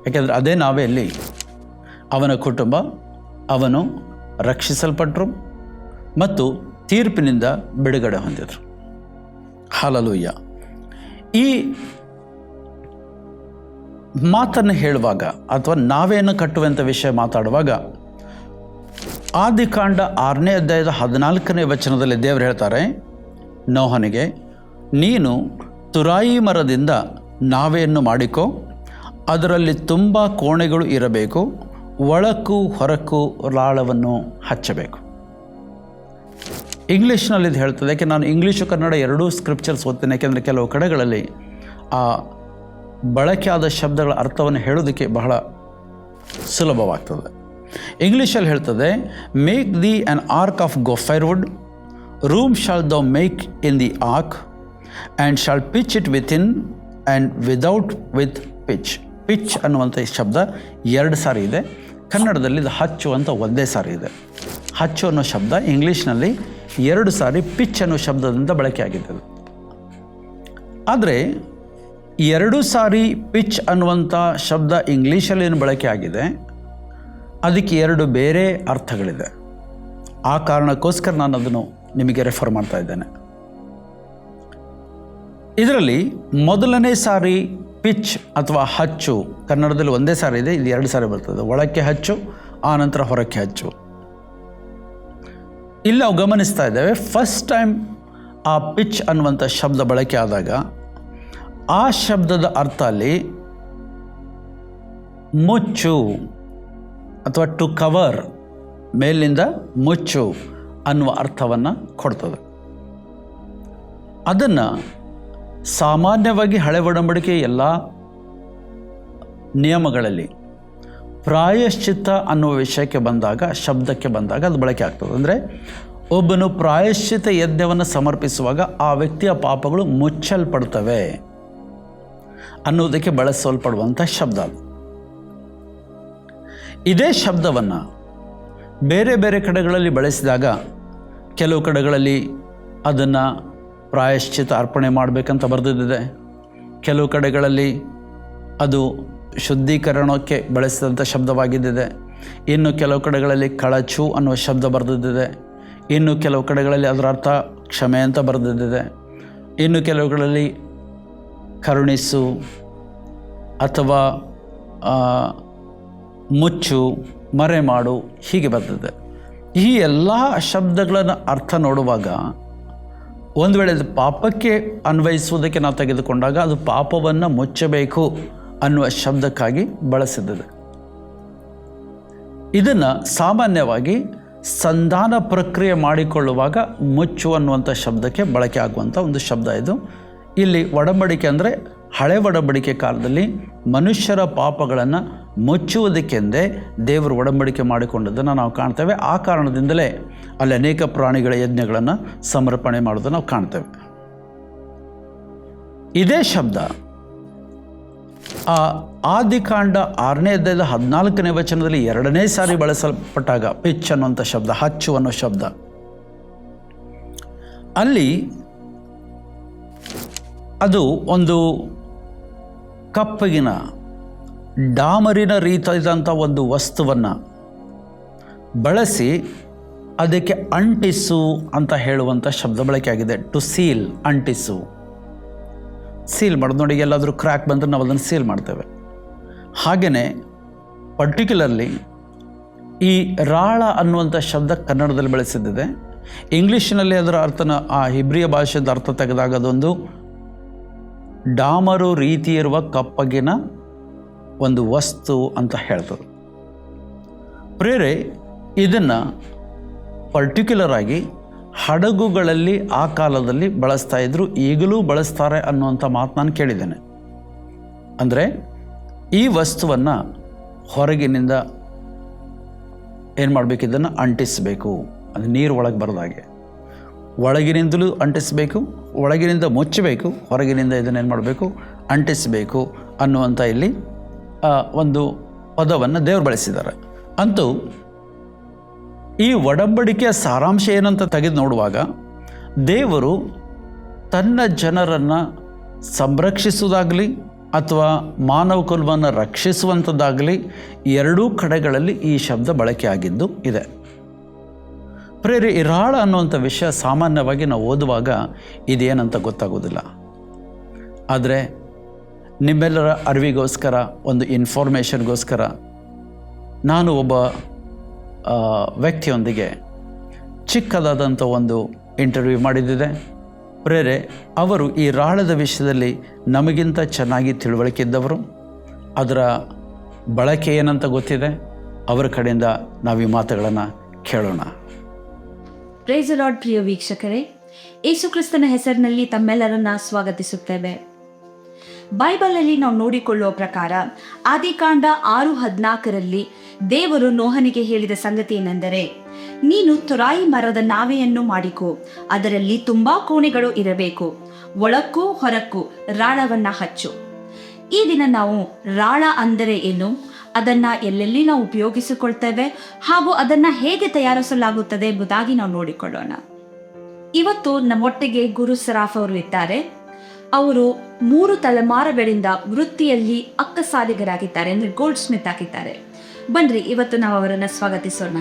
S2: ಯಾಕೆಂದರೆ ಅದೇ ನಾವೆಯಲ್ಲಿ ಅವನ ಕುಟುಂಬ ಅವನು ರಕ್ಷಿಸಲ್ಪಟ್ಟರು ಮತ್ತು ತೀರ್ಪಿನಿಂದ ಬಿಡುಗಡೆ ಹೊಂದಿದರು. ಹಲ್ಲೆಲೂಯಾ. ಈ ಮಾತನ್ನು ಹೇಳುವಾಗ ಅಥವಾ ನಾವೇನು ಕಟ್ಟುವಂಥ ವಿಷಯ ಮಾತಾಡುವಾಗ ಆದಿಕಾಂಡ 6ನೇ ಅಧ್ಯಾಯದ 14ನೇ ವಚನದಲ್ಲಿ ದೇವರು ಹೇಳ್ತಾರೆ ನೋಹನಿಗೆ, ನೀನು ತುರಾಯಿ ಮರದಿಂದ ನಾವೆಯನ್ನು ಮಾಡಿಕೋ, ಅದರಲ್ಲಿ ತುಂಬ ಕೋಣೆಗಳು ಇರಬೇಕು, ಒಳಕ್ಕೂ ಹೊರಕ್ಕೂ ಲಾಳವನ್ನು ಹಚ್ಚಬೇಕು. ಇಂಗ್ಲೀಷ್ನಲ್ಲಿ ಇದು ಹೇಳ್ತದೆ. ಯಾಕೆ ನಾನು ಇಂಗ್ಲೀಷು ಕನ್ನಡ ಎರಡೂ ಸ್ಕ್ರಿಪ್ಚರ್ಸ್ ಓದ್ತೀನಿ, ಯಾಕೆಂದರೆ ಕೆಲವು ಕಡೆಗಳಲ್ಲಿ ಆ ಬಳಕೆಯಾದ ಶಬ್ದಗಳ ಅರ್ಥವನ್ನು ಹೇಳೋದಕ್ಕೆ ಬಹಳ ಸುಲಭವಾಗ್ತದೆ. ಇಂಗ್ಲೀಷಲ್ಲಿ ಹೇಳ್ತದೆ, make the an ark of gopher wood, room shall thou make in the ark and shall pitch it within and without with pitch. Pitch ಅನ್ನುವಂಥ ಈ ಶಬ್ದ 2 ಸಾರಿ ಇದೆ. ಕನ್ನಡದಲ್ಲಿ ಇದು ಹಚ್ಚು ಅಂತ ಒಂದೇ ಸಾರಿ ಇದೆ. ಹಚ್ಚು ಅನ್ನೋ ಶಬ್ದ ಇಂಗ್ಲೀಷ್ನಲ್ಲಿ 2 ಸಾರಿ ಪಿಚ್ ಅನ್ನೋ ಶಬ್ದದಿಂದ ಬಳಕೆ ಆಗಿದ್ದದು. ಆದರೆ 2 ಸಾರಿ ಪಿಚ್ ಅನ್ನುವಂಥ ಶಬ್ದ ಇಂಗ್ಲೀಷಲ್ಲಿ ಏನು ಬಳಕೆ ಆಗಿದೆ ಅದಕ್ಕೆ 2 ಬೇರೆ ಅರ್ಥಗಳಿದೆ. ಆ ಕಾರಣಕ್ಕೋಸ್ಕರ ನಾನು ಅದನ್ನು ನಿಮಗೆ ರೆಫರ್ ಮಾಡ್ತಾ ಇದ್ದೇನೆ. ಇದರಲ್ಲಿ ಮೊದಲನೇ ಸಾರಿ ಪಿಚ್ ಅಥವಾ ಹಚ್ಚು ಕನ್ನಡದಲ್ಲಿ ಒಂದೇ ಸಾರಿ ಇದೆ, ಇದು 2 ಸಾರಿ ಬರ್ತದೆ. ಒಳಕ್ಕೆ ಹಚ್ಚು, ಆ ನಂತರ ಹೊರಕ್ಕೆ ಹಚ್ಚು. ಇಲ್ಲಿ ನಾವು ಗಮನಿಸ್ತಾ ಇದ್ದೇವೆ, ಫಸ್ಟ್ ಟೈಮ್ ಆ ಪಿಚ್ ಅನ್ನುವಂಥ ಶಬ್ದ ಬಳಕೆ ಆದಾಗ ಆ ಶಬ್ದದ ಅರ್ಥ ಅಲ್ಲಿ ಮುಚ್ಚು ಅಥವಾ ಟು ಕವರ್, ಮೇಲಿಂದ ಮುಚ್ಚು ಅನ್ನುವ ಅರ್ಥವನ್ನು ಕೊಡ್ತದೆ. ಅದನ್ನು ಸಾಮಾನ್ಯವಾಗಿ ಹಳೆ ಒಡಂಬಡಿಕೆ ಎಲ್ಲ ನಿಯಮಗಳಲ್ಲಿ ಪ್ರಾಯಶ್ಚಿತ್ತ ಅನ್ನುವ ವಿಷಯಕ್ಕೆ ಬಂದಾಗ, ಶಬ್ದಕ್ಕೆ ಬಂದಾಗ ಅದು ಬಳಕೆ ಆಗ್ತದೆ. ಅಂದರೆ ಒಬ್ಬನು ಪ್ರಾಯಶ್ಚಿತ್ತ ಯಜ್ಞವನ್ನು ಸಮರ್ಪಿಸುವಾಗ ಆ ವ್ಯಕ್ತಿಯ ಪಾಪಗಳು ಮುಚ್ಚಲ್ಪಡ್ತವೆ ಅನ್ನೋದಕ್ಕೆ ಬಳಸಲ್ಪಡುವಂಥ ಶಬ್ದ ಅದು. ಇದೇ ಶಬ್ದವನ್ನು ಬೇರೆ ಬೇರೆ ಕಡೆಗಳಲ್ಲಿ ಬಳಸಿದಾಗ ಕೆಲವು ಕಡೆಗಳಲ್ಲಿ ಅದನ್ನು ಪ್ರಾಯಶ್ಚಿತ್ತ ಅರ್ಪಣೆ ಮಾಡಬೇಕಂತ ಬರೆದಿದ್ದಿದೆ, ಕೆಲವು ಕಡೆಗಳಲ್ಲಿ ಅದು ಶುದ್ಧೀಕರಣಕ್ಕೆ ಬಳಸಿದಂಥ ಶಬ್ದವಾಗಿದ್ದಿದೆ, ಇನ್ನು ಕೆಲವು ಕಡೆಗಳಲ್ಲಿ ಕಳಚು ಅನ್ನುವ ಶಬ್ದ ಬರೆದಿದ್ದಿದೆ, ಇನ್ನು ಕೆಲವು ಕಡೆಗಳಲ್ಲಿ ಅದರ ಅರ್ಥ ಕ್ಷಮೆ ಅಂತ ಬರೆದಿದ್ದಿದೆ, ಇನ್ನು ಕೆಲವುಗಳಲ್ಲಿ ಕರುಣಿಸು ಅಥವಾ ಮುಚ್ಚು, ಮರೆ ಮಾಡು ಹೀಗೆ ಬರ್ತದೆ. ಈ ಎಲ್ಲ ಶಬ್ದಗಳನ್ನು ಅರ್ಥ ನೋಡುವಾಗ ಒಂದು ವೇಳೆ ಅದು ಪಾಪಕ್ಕೆ ಅನ್ವಯಿಸುವುದಕ್ಕೆ ನಾವು ತೆಗೆದುಕೊಂಡಾಗ ಅದು ಪಾಪವನ್ನು ಮುಚ್ಚಬೇಕು ಅನ್ನುವ ಶಬ್ದಕ್ಕಾಗಿ ಬಳಸಿದ್ದಿದೆ. ಇದನ್ನು ಸಾಮಾನ್ಯವಾಗಿ ಸಂಧಾನ ಪ್ರಕ್ರಿಯೆ ಮಾಡಿಕೊಳ್ಳುವಾಗ ಮುಚ್ಚು ಅನ್ನುವಂಥ ಶಬ್ದಕ್ಕೆ ಬಳಕೆ ಆಗುವಂಥ ಒಂದು ಶಬ್ದ ಇದು. ಇಲ್ಲಿ ಒಡಂಬಡಿಕೆ ಅಂದರೆ ಹಳೆ ಒಡಂಬಡಿಕೆ ಕಾಲದಲ್ಲಿ ಮನುಷ್ಯರ ಪಾಪಗಳನ್ನು ಮುಚ್ಚುವುದಕ್ಕೆಂದೇ ದೇವರು ಒಡಂಬಡಿಕೆ ಮಾಡಿಕೊಂಡದ್ದನ್ನು ನಾವು ಕಾಣ್ತೇವೆ. ಆ ಕಾರಣದಿಂದಲೇ ಅಲ್ಲಿ ಅನೇಕ ಪ್ರಾಣಿಗಳ ಯಜ್ಞಗಳನ್ನು ಸಮರ್ಪಣೆ ಮಾಡೋದನ್ನು ನಾವು ಕಾಣ್ತೇವೆ. ಇದೇ ಶಬ್ದ ಆ ಆದಿಕಾಂಡ 6ನೇ ಅಧ್ಯಾಯದ 14ನೇ ವಚನದಲ್ಲಿ 2ನೇ ಸಾರಿ ಬಳಸಲ್ಪಟ್ಟಾಗ ಪಿಚ್ ಅನ್ನುವಂಥ ಶಬ್ದ, ಹಚ್ಚು ಅನ್ನೋ ಶಬ್ದ, ಅಲ್ಲಿ ಅದು ಒಂದು ಕಪ್ಪಗಿನ ಡಾಮರಿನ ರೀತಿಯಾದಂಥ ಒಂದು ವಸ್ತುವನ್ನು ಬಳಸಿ ಅದಕ್ಕೆ ಅಂಟಿಸು ಅಂತ ಹೇಳುವಂಥ ಶಬ್ದ ಬಳಕೆಯಾಗಿದೆ. ಟು ಸೀಲ್, ಅಂಟಿಸು, ಸೀಲ್ ಮಾಡೋದು. ನೋಡಿ, ಎಲ್ಲಾದರೂ ಕ್ರ್ಯಾಕ್ ಬಂದರೆ ನಾವು ಅದನ್ನು ಸೀಲ್ ಮಾಡ್ತೇವೆ. ಹಾಗೆಯೇ ಪರ್ಟಿಕ್ಯುಲರ್ಲಿ ಈ ರಾಳ ಅನ್ನುವಂಥ ಶಬ್ದ ಕನ್ನಡದಲ್ಲಿ ಬಳಸಿದ್ದಿದೆ. ಇಂಗ್ಲೀಷಿನಲ್ಲಿ ಅದರ ಅರ್ಥನ, ಆ ಹಿಬ್ರಿಯ ಭಾಷೆದ ಅರ್ಥ ತೆಗೆದಾಗ ಅದೊಂದು ಡಾಮರು ರೀತಿ ಇರುವ ಕಪ್ಪಗಿನ ಒಂದು ವಸ್ತು ಅಂತ ಹೇಳ್ತದೆ. ಪ್ರೇರೆ ಇದನ್ನು ಪರ್ಟಿಕ್ಯುಲರ್ ಆಗಿ ಹಡಗುಗಳಲ್ಲಿ ಆ ಕಾಲದಲ್ಲಿ ಬಳಸ್ತಾ ಇದ್ರು, ಈಗಲೂ ಬಳಸ್ತಾರೆ ಅನ್ನುವಂಥ ಮಾತು ನಾನು ಕೇಳಿದ್ದೇನೆ. ಅಂದರೆ ಈ ವಸ್ತುವನ್ನು ಹೊರಗಿನಿಂದ ಏನು ಮಾಡಬೇಕು, ಇದನ್ನು ಅಂಟಿಸಬೇಕು. ಅದು ನೀರು ಒಳಗೆ ಬರೋದಾಗೆ ಒಳಗಿನಿಂದಲೂ ಅಂಟಿಸಬೇಕು, ಒಳಗಿನಿಂದ ಮುಚ್ಚಬೇಕು, ಹೊರಗಿನಿಂದ ಇದನ್ನು ಏನು ಮಾಡಬೇಕು, ಅಂಟಿಸಬೇಕು ಅನ್ನುವಂಥ ಇಲ್ಲಿ ಒಂದು ಪದವನ್ನು ದೇವರು ಬಳಸಿದ್ದಾರೆ. ಅಂತೂ ಈ ಒಡಂಬಡಿಕೆಯ ಸಾರಾಂಶ ಏನಂತ ತೆಗೆದು ನೋಡುವಾಗ, ದೇವರು ತನ್ನ ಜನರನ್ನು ಸಂರಕ್ಷಿಸುವುದಾಗಲಿ ಅಥವಾ ಮಾನವ ಕುಲವನ್ನು ರಕ್ಷಿಸುವಂಥದ್ದಾಗಲಿ ಎರಡೂ ಕಡೆಗಳಲ್ಲಿ ಈ ಶಬ್ದ ಬಳಕೆಯಾಗಿದ್ದು ಇದೆ. ಪ್ರೇರೆ, ಈ ರಾಳ ಅನ್ನುವಂಥ ವಿಷಯ ಸಾಮಾನ್ಯವಾಗಿ ನಾವು ಓದುವಾಗ ಇದೇನಂತ ಗೊತ್ತಾಗೋದಿಲ್ಲ. ಆದರೆ ನಿಮ್ಮೆಲ್ಲರ ಅರಿವಿಗೋಸ್ಕರ, ಒಂದು ಇನ್ಫಾರ್ಮೇಷನ್ಗೋಸ್ಕರ ನಾನು ಒಬ್ಬ ವ್ಯಕ್ತಿಯೊಂದಿಗೆ ಚಿಕ್ಕದಾದಂಥ ಒಂದು ಇಂಟರ್ವ್ಯೂ ಮಾಡಿದ್ದಿದೆ. ಪ್ರೇರೆ, ಅವರು ಈ ರಾಳದ ವಿಷಯದಲ್ಲಿ ನಮಗಿಂತ ಚೆನ್ನಾಗಿ ತಿಳುವಳಿಕೆ ಇದ್ದವರು, ಅದರ ಬಳಕೆ ಏನಂತ ಗೊತ್ತಿದೆ. ಅವರ ಕಡೆಯಿಂದ ನಾವು ಈ ಮಾತುಗಳನ್ನು ಕೇಳೋಣ.
S1: Price the lord. ಪ್ರಿಯ ವೀಕ್ಷಕರೇ, ಯೇಸು ಕ್ರಿಸ್ತನ ಹೆಸರಿನಲ್ಲಿ ತಮ್ಮೆಲ್ಲರನ್ನ ಸ್ವಾಗತಿಸುತ್ತೇವೆ. ಬೈಬಲಲ್ಲಿ ನಾವು ನೋಡಿಕೊಳ್ಳುವ ಪ್ರಕಾರ ಆದಿಕಾಂಡ 6:14 ದೇವರು ನೋಹನಿಗೆ ಹೇಳಿದ ಸಂಗತಿ ಏನೆಂದರೆ, ನೀನು ತುರಾಯಿ ಮರದ ನಾವೆಯನ್ನು ಮಾಡಿಕೊ, ಅದರಲ್ಲಿ ತುಂಬಾ ಕೋಣೆಗಳು ಇರಬೇಕು, ಒಳಕ್ಕೂ ಹೊರಕ್ಕೂ ರಾಳವನ್ನ ಹಚ್ಚು. ಈ ದಿನ ನಾವು ರಾಳ ಅಂದರೆ ಏನು, ಅದನ್ನ ಎಲ್ಲೆಲ್ಲಿ ನಾವು ಉಪಯೋಗಿಸಿಕೊಳ್ತೇವೆ ಹಾಗೂ ಅದನ್ನ ಹೇಗೆ ತಯಾರಿಸಲಾಗುತ್ತದೆ ಎಂಬುದಾಗಿ ನಾವು ನೋಡಿಕೊಳ್ಳೋಣ. ಇವತ್ತು ನಮ್ಮೊಟ್ಟಿಗೆ ಗುರು ಸರಾಫ್ ಅವರು ಇದ್ದಾರೆ. ಅವರು 3 ತಲೆಮಾರುಗಳಿಂದ ವೃತ್ತಿಯಲ್ಲಿ ಅಕ್ಕಸಾಲಿಗರಾಗಿದ್ದಾರೆ, ಅಂದರೆ ಗೋಲ್ಡ್ ಸ್ಮಿತ್ ಆಗಿದ್ದಾರೆ. ಬನ್ರಿ, ಇವತ್ತು ನಾವು ಅವರನ್ನು ಸ್ವಾಗತಿಸೋಣ.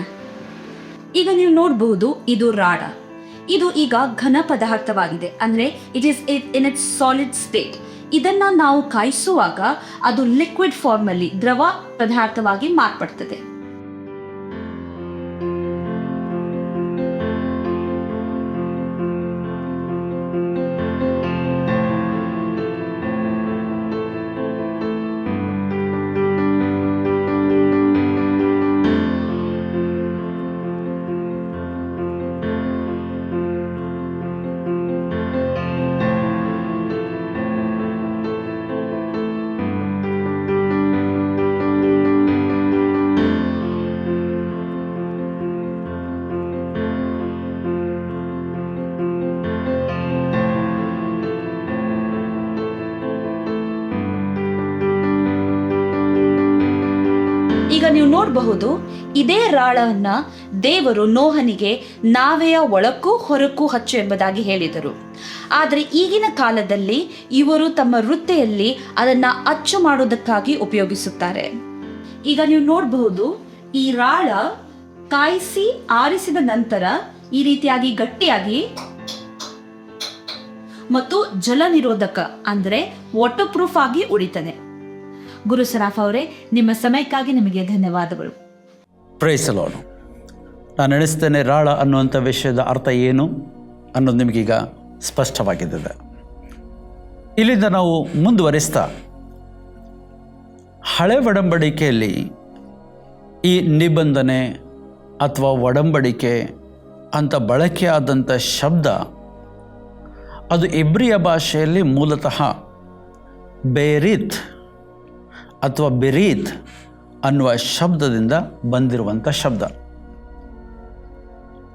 S1: ಈಗ ನೀವು ನೋಡಬಹುದು, ಇದು ರಾಳ. ಇದು ಈಗ ಘನ ಪದಾರ್ಥವಾಗಿದೆ, ಅಂದರೆ it is in its solid state. ಇದನ್ನ ನಾವು ಕಾಯಿಸುವಾಗ ಅದು ಲಿಕ್ವಿಡ್ ಫಾರ್ಮ್ ಅಲ್ಲಿ, ದ್ರವ ಪದಾರ್ಥವಾಗಿ ಮಾರ್ಪಡ್ತದೆ. ಈಗ ನೀವು ನೋಡಬಹುದು, ಇದೇ ರಾಳವನ್ನ ದೇವರು ನೋಹನಿಗೆ ನಾವೆಯ ಒಳಕ್ಕೂ ಹೊರಕ್ಕೂ ಹಚ್ಚು ಎಂಬುದಾಗಿ ಹೇಳಿದರು. ಆದರೆ ಈಗಿನ ಕಾಲದಲ್ಲಿ ಇವರು ತಮ್ಮ ವೃತ್ತಿಯಲ್ಲಿ ಅದನ್ನ ಅಚ್ಚು ಮಾಡುವುದಕ್ಕಾಗಿ ಉಪಯೋಗಿಸುತ್ತಾರೆ. ಈಗ ನೀವು ನೋಡಬಹುದು, ಈ ರಾಳ ಕಾಯಿಸಿ ಆರಿಸಿದ ನಂತರ ಈ ರೀತಿಯಾಗಿ ಗಟ್ಟಿಯಾಗಿ ಮತ್ತು ಜಲ ನಿರೋಧಕ, ಅಂದರೆ ವಾಟರ್ ಪ್ರೂಫ್ ಆಗಿ ಉಳಿತದೆ. ಗುರು ಸರಾಫ್ ಅವರೇ, ನಿಮ್ಮ ಸಮಯಕ್ಕಾಗಿ ನಿಮಗೆ ಧನ್ಯವಾದಗಳು.
S2: Praise the lord. ನಾನು ಎಣಿಸ್ತೇನೆ ರಾಳ ಅನ್ನುವಂಥ ವಿಷಯದ ಅರ್ಥ ಏನು ಅನ್ನೋದು ನಿಮಗೀಗ ಸ್ಪಷ್ಟವಾಗಿದ್ದಿದೆ. ಇಲ್ಲಿಂದ ನಾವು ಮುಂದುವರಿಸ್ತಾ, ಹಳೆ ಒಡಂಬಡಿಕೆಯಲ್ಲಿ ಈ ನಿಬಂಧನೆ ಅಥವಾ ಒಡಂಬಡಿಕೆ ಅಂತ ಬಳಕೆಯಾದಂಥ ಶಬ್ದ, ಅದು ಇಬ್ರಿಯ ಭಾಷೆಯಲ್ಲಿ ಮೂಲತಃ ಬೇರಿತ್ ಅಥವಾ ಬೆರೀತ್ ಅನ್ನುವ ಶಬ್ದದಿಂದ ಬಂದಿರುವಂಥ ಶಬ್ದ.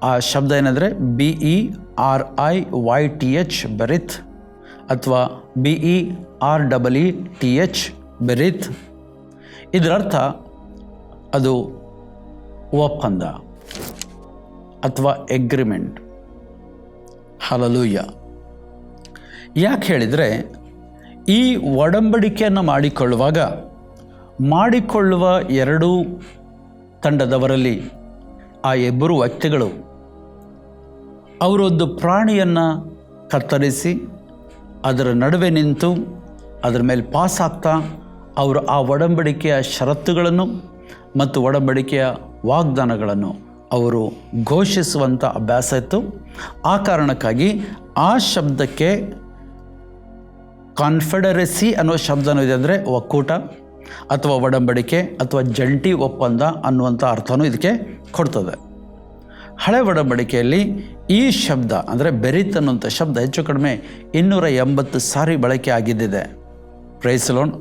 S2: ಆ ಶಬ್ದ ಏನಂದರೆ BERIYTH ಬೆರಿತ್ ಅಥವಾ BEREETH ಬೆರಿತ್. ಇದರರ್ಥ ಅದು ಒಪ್ಪಂದ ಅಥವಾ ಎಗ್ರಿಮೆಂಟ್. ಹಲ್ಲೆಲೂಯ. ಯಾಕೆ ಹೇಳಿದರೆ, ಈ ಒಡಂಬಡಿಕೆಯನ್ನು ಮಾಡಿಕೊಳ್ಳುವ ಎರಡೂ ತಂಡದವರಲ್ಲಿ ಆ ಇಬ್ಬರು ವ್ಯಕ್ತಿಗಳು ಅವರೊಂದು ಪ್ರಾಣಿಯನ್ನು ಕತ್ತರಿಸಿ ಅದರ ನಡುವೆ ನಿಂತು ಅದರ ಮೇಲೆ ಪಾಸ್ ಆಗ್ತಾ ಅವರು ಆ ಒಡಂಬಡಿಕೆಯ ಷರತ್ತುಗಳನ್ನು ಮತ್ತು ಒಡಂಬಡಿಕೆಯ ವಾಗ್ದಾನಗಳನ್ನು ಅವರು ಘೋಷಿಸುವಂಥ ಅಭ್ಯಾಸ ಇತ್ತು. ಆ ಕಾರಣಕ್ಕಾಗಿ ಆ ಶಬ್ದಕ್ಕೆ ಕಾನ್ಫೆಡರೆಸಿ ಅನ್ನೋ ಶಬ್ದನೂ ಇದೆ, ಅಂದರೆ ಒಕ್ಕೂಟ ಅಥವಾ ಒಡಂಬಡಿಕೆ ಅಥವಾ ಜಂಟಿ ಒಪ್ಪಂದ ಅನ್ನುವಂಥ ಅರ್ಥವೂ ಇದಕ್ಕೆ ಕೊಡ್ತದೆ. ಹಳೆ ಒಡಂಬಡಿಕೆಯಲ್ಲಿ ಈ ಶಬ್ದ ಅಂದರೆ ಬೆರಿತ್ ಅನ್ನುವಂಥ ಶಬ್ದ ಹೆಚ್ಚು ಕಡಿಮೆ 280 ಸಾರಿ ಬಳಕೆ ಆಗಿದ್ದಿದೆ. Price the lord.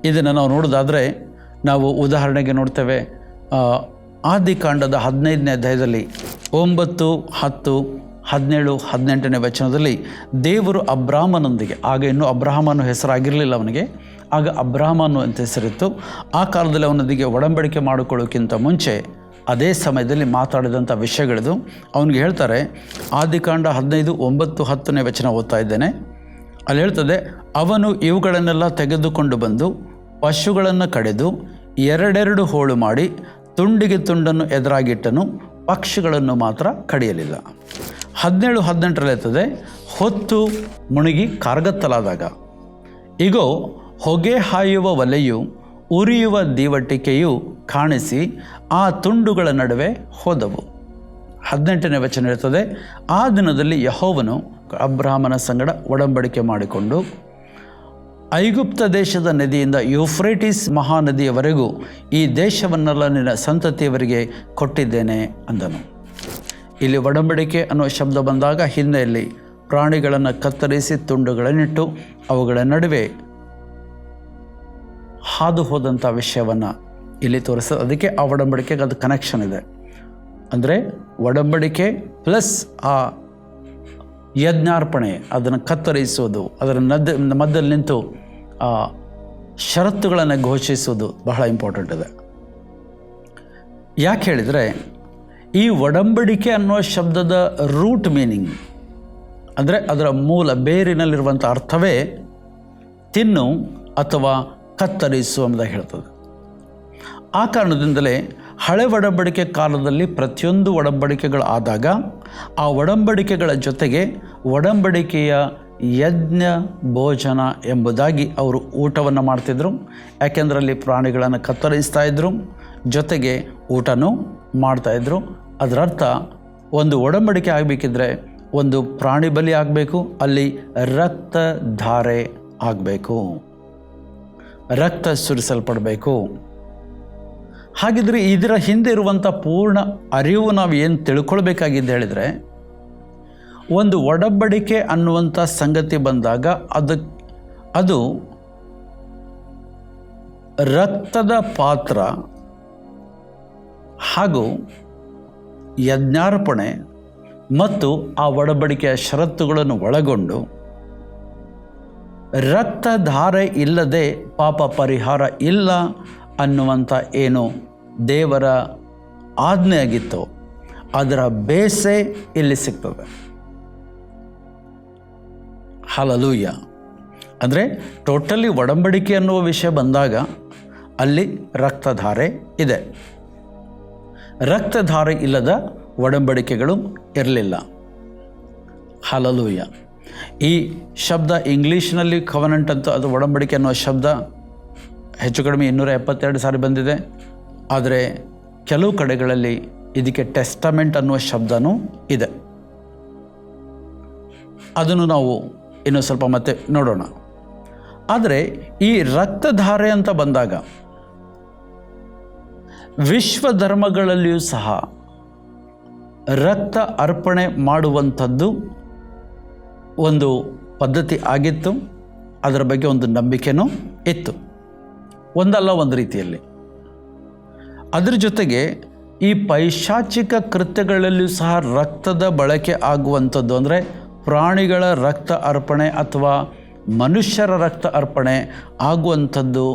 S2: ಇದನ್ನು ನಾವು ನೋಡೋದಾದರೆ ನಾವು ಉದಾಹರಣೆಗೆ ನೋಡ್ತೇವೆ, ಆದಿಕಾಂಡದ 15ನೇ ಅಧ್ಯಾಯದಲ್ಲಿ 9, 10, 17, 18ನೇ ವಚನದಲ್ಲಿ ದೇವರು ಅಬ್ರಾಮನೊಂದಿಗೆ, ಆಗ ಇನ್ನೂ ಅಬ್ರಹಾಮನು ಹೆಸರಾಗಿರಲಿಲ್ಲ ಅವನಿಗೆ, ಆಗ ಅಬ್ರಾಮನು ಅಂತ ಹೆಸರಿತ್ತು. ಆ ಕಾಲದಲ್ಲಿ ಅವನೊಂದಿಗೆ ಒಡಂಬಡಿಕೆ ಮಾಡಿಕೊಳ್ಳೋಕ್ಕಿಂತ ಮುಂಚೆ ಅದೇ ಸಮಯದಲ್ಲಿ ಮಾತಾಡಿದಂಥ ವಿಷಯಗಳಿದು. ಅವನಿಗೆ ಹೇಳ್ತಾರೆ, ಆದಿಕಾಂಡ 15, 9, 10ನೇ ವಚನ ಓದ್ತಾ ಇದ್ದೇನೆ. ಅಲ್ಲಿ ಹೇಳ್ತದೆ, ಅವನು ಇವುಗಳನ್ನೆಲ್ಲ ತೆಗೆದುಕೊಂಡು ಬಂದು ಪಶುಗಳನ್ನು ಕಡೆದು 2 ಹೋಳು ಮಾಡಿ ತುಂಡಿಗೆ ತುಂಡನ್ನು ಎದುರಾಗಿಟ್ಟನು, ಪಕ್ಷಿಗಳನ್ನು ಮಾತ್ರ ಕಡಿಯಲಿಲ್ಲ. 17, 18ರಲ್ಲಿ ಇರ್ತದೆ, ಹೊತ್ತು ಮುಳುಗಿ ಕಾರ್ಗತ್ತಲಾದಾಗ ಈಗೋ ಹೊಗೆ ಹಾಯುವ ಒಲೆಯು ಉರಿಯುವ ದೀವಟಿಕೆಯು ಕಾಣಿಸಿ ಆ ತುಂಡುಗಳ ನಡುವೆ ಹೋದವು. 18ನೇ ವಚನ ಇರ್ತದೆ, ಆ ದಿನದಲ್ಲಿ ಯೆಹೋವನು ಅಬ್ರಹಾಮನ ಸಂಗಡ ಒಡಂಬಡಿಕೆ ಮಾಡಿಕೊಂಡು ಐಗುಪ್ತ ದೇಶದ ನದಿಯಿಂದ ಯೂಫ್ರೇಟಿಸ್ ಮಹಾನದಿಯವರೆಗೂ ಈ ದೇಶವನ್ನೆಲ್ಲ ನಿನ್ನ ಸಂತತಿಯವರಿಗೆ ಕೊಟ್ಟಿದ್ದೇನೆ ಅಂದನು. ಇಲ್ಲಿ ಒಡಂಬಡಿಕೆ ಅನ್ನೋ ಶಬ್ದ ಬಂದಾಗ ಹಿಂದೆಯಲ್ಲಿ ಪ್ರಾಣಿಗಳನ್ನು ಕತ್ತರಿಸಿ ತುಂಡುಗಳನ್ನಿಟ್ಟು ಅವುಗಳ ನಡುವೆ ಹಾದು ಹೋದಂಥ ವಿಷಯವನ್ನು ಇಲ್ಲಿ ತೋರಿಸ್ತದೆ. ಅದಕ್ಕೆ ಆ ಒಡಂಬಡಿಕೆಗೆ ಅದು ಕನೆಕ್ಷನ್ ಇದೆ. ಅಂದರೆ ಒಡಂಬಡಿಕೆ ಪ್ಲಸ್ ಆ ಯಜ್ಞಾರ್ಪಣೆ, ಅದನ್ನು ಕತ್ತರಿಸುವುದು, ಅದರ ಮಧ್ಯದಲ್ಲಿ ನಿಂತು ಆ ಷರತ್ತುಗಳನ್ನು ಘೋಷಿಸುವುದು ಬಹಳ ಇಂಪಾರ್ಟೆಂಟ್ ಇದೆ. ಯಾಕೆ ಹೇಳಿದರೆ, ಈ ಒಡಂಬಡಿಕೆ ಅನ್ನೋ ಶಬ್ದದ ರೂಟ್ ಮೀನಿಂಗ್ ಅಂದರೆ ಅದರ ಮೂಲ ಬೇರಿನಲ್ಲಿರುವಂಥ ಅರ್ಥವೇ ತಿನ್ನು ಅಥವಾ ಕತ್ತರಿಸು ಎಂಬುದಾಗಿ ಹೇಳ್ತದೆ. ಆ ಕಾರಣದಿಂದಲೇ ಹಳೆ ಒಡಂಬಡಿಕೆ ಕಾಲದಲ್ಲಿ ಪ್ರತಿಯೊಂದು ಒಡಂಬಡಿಕೆಗಳು ಆದಾಗ ಆ ಒಡಂಬಡಿಕೆಗಳ ಜೊತೆಗೆ ಒಡಂಬಡಿಕೆಯ ಯಜ್ಞ ಭೋಜನ ಎಂಬುದಾಗಿ ಅವರು ಊಟವನ್ನು ಮಾಡ್ತಿದ್ರು. ಯಾಕೆಂದರೆ ಅಲ್ಲಿ ಪ್ರಾಣಿಗಳನ್ನು ಕತ್ತರಿಸ್ತಾ ಇದ್ದರು, ಜೊತೆಗೆ ಊಟನೂ ಮಾಡ್ತಾಯಿದ್ರು. ಅದರರ್ಥ ಒಂದು ಒಡಂಬಡಿಕೆ ಆಗಬೇಕಿದ್ರೆ ಒಂದು ಪ್ರಾಣಿ ಬಲಿ ಆಗಬೇಕು, ಅಲ್ಲಿ ರಕ್ತಧಾರೆ ಆಗಬೇಕು, ರಕ್ತ ಸುರಿಸಲ್ಪಡಬೇಕು. ಹಾಗಿದ್ರೆ ಇದರ ಹಿಂದೆ ಇರುವಂಥ ಪೂರ್ಣ ಅರಿವು ನಾವು ಏನು ತಿಳ್ಕೊಳ್ಬೇಕಾಗಿದ್ದು ಹೇಳಿದರೆ, ಒಂದು ಒಡಂಬಡಿಕೆ ಅನ್ನುವಂಥ ಸಂಗತಿ ಬಂದಾಗ ಅದು ರಕ್ತದ ಪಾತ್ರ ಹಾಗೂ ಯಜ್ಞಾರ್ಪಣೆ ಮತ್ತು ಆ ಒಡಂಬಡಿಕೆಯ ಷರತ್ತುಗಳನ್ನು ಒಳಗೊಂಡು ರಕ್ತಧಾರೆ ಇಲ್ಲದೆ ಪಾಪ ಪರಿಹಾರ ಇಲ್ಲ ಅನ್ನುವಂಥ ಏನು ದೇವರ ಆಜ್ಞೆ ಆಗಿತ್ತೋ ಅದರ ಬೇಸೆ ಇಲ್ಲಿ ಸಿಗ್ತದೆ. ಹಲ್ಲೆಲೂಯಾ. ಅಂದರೆ ಟೋಟಲಿ ಒಡಂಬಡಿಕೆ ಅನ್ನುವ ವಿಷಯ ಬಂದಾಗ ಅಲ್ಲಿ ರಕ್ತಧಾರೆ ಇದೆ. ರಕ್ತಧಾರೆ ಇಲ್ಲದ ಒಡಂಬಡಿಕೆಗಳು ಇರಲಿಲ್ಲ. ಹಲ್ಲೆಲೂಯಾ. ಈ ಶಬ್ದ ಇಂಗ್ಲೀಷ್ನಲ್ಲಿ ಕವನೆಂಟ್ ಅಂತ, ಅದು ಒಡಂಬಡಿಕೆ ಅನ್ನೋ ಶಬ್ದ ಹೆಚ್ಚು ಕಡಿಮೆ 272 ಸಾರಿ ಬಂದಿದೆ. ಆದರೆ ಕೆಲವು ಕಡೆಗಳಲ್ಲಿ ಇದಕ್ಕೆ ಟೆಸ್ಟಮೆಂಟ್ ಅನ್ನುವ ಶಬ್ದನೂ ಇದೆ. ಅದನ್ನು ನಾವು ಇನ್ನೂ ಸ್ವಲ್ಪ ಮತ್ತೆ ನೋಡೋಣ. ಆದರೆ ಈ ರಕ್ತಧಾರೆ ಅಂತ ಬಂದಾಗ ವಿಶ್ವ ಧರ್ಮಗಳಲ್ಲಿಯೂ ಸಹ ರಕ್ತ ಅರ್ಪಣೆ ಮಾಡುವಂಥದ್ದು ಒಂದು ಪದ್ಧತಿ ಆಗಿತ್ತು. ಅದರ ಬಗ್ಗೆ ಒಂದು ನಂಬಿಕೆನೂ ಇತ್ತು, ಒಂದಲ್ಲ ಒಂದು ರೀತಿಯಲ್ಲಿ. ಅದರ ಜೊತೆಗೆ ಈ ಪೈಶಾಚಿಕ ಕೃತ್ಯಗಳಲ್ಲಿಯೂ ಸಹ ರಕ್ತದ ಬಳಕೆ ಆಗುವಂಥದ್ದು, ಅಂದರೆ ಪ್ರಾಣಿಗಳ ರಕ್ತ ಅರ್ಪಣೆ ಅಥವಾ ಮನುಷ್ಯರ ರಕ್ತ ಅರ್ಪಣೆ ಆಗುವಂಥದ್ದು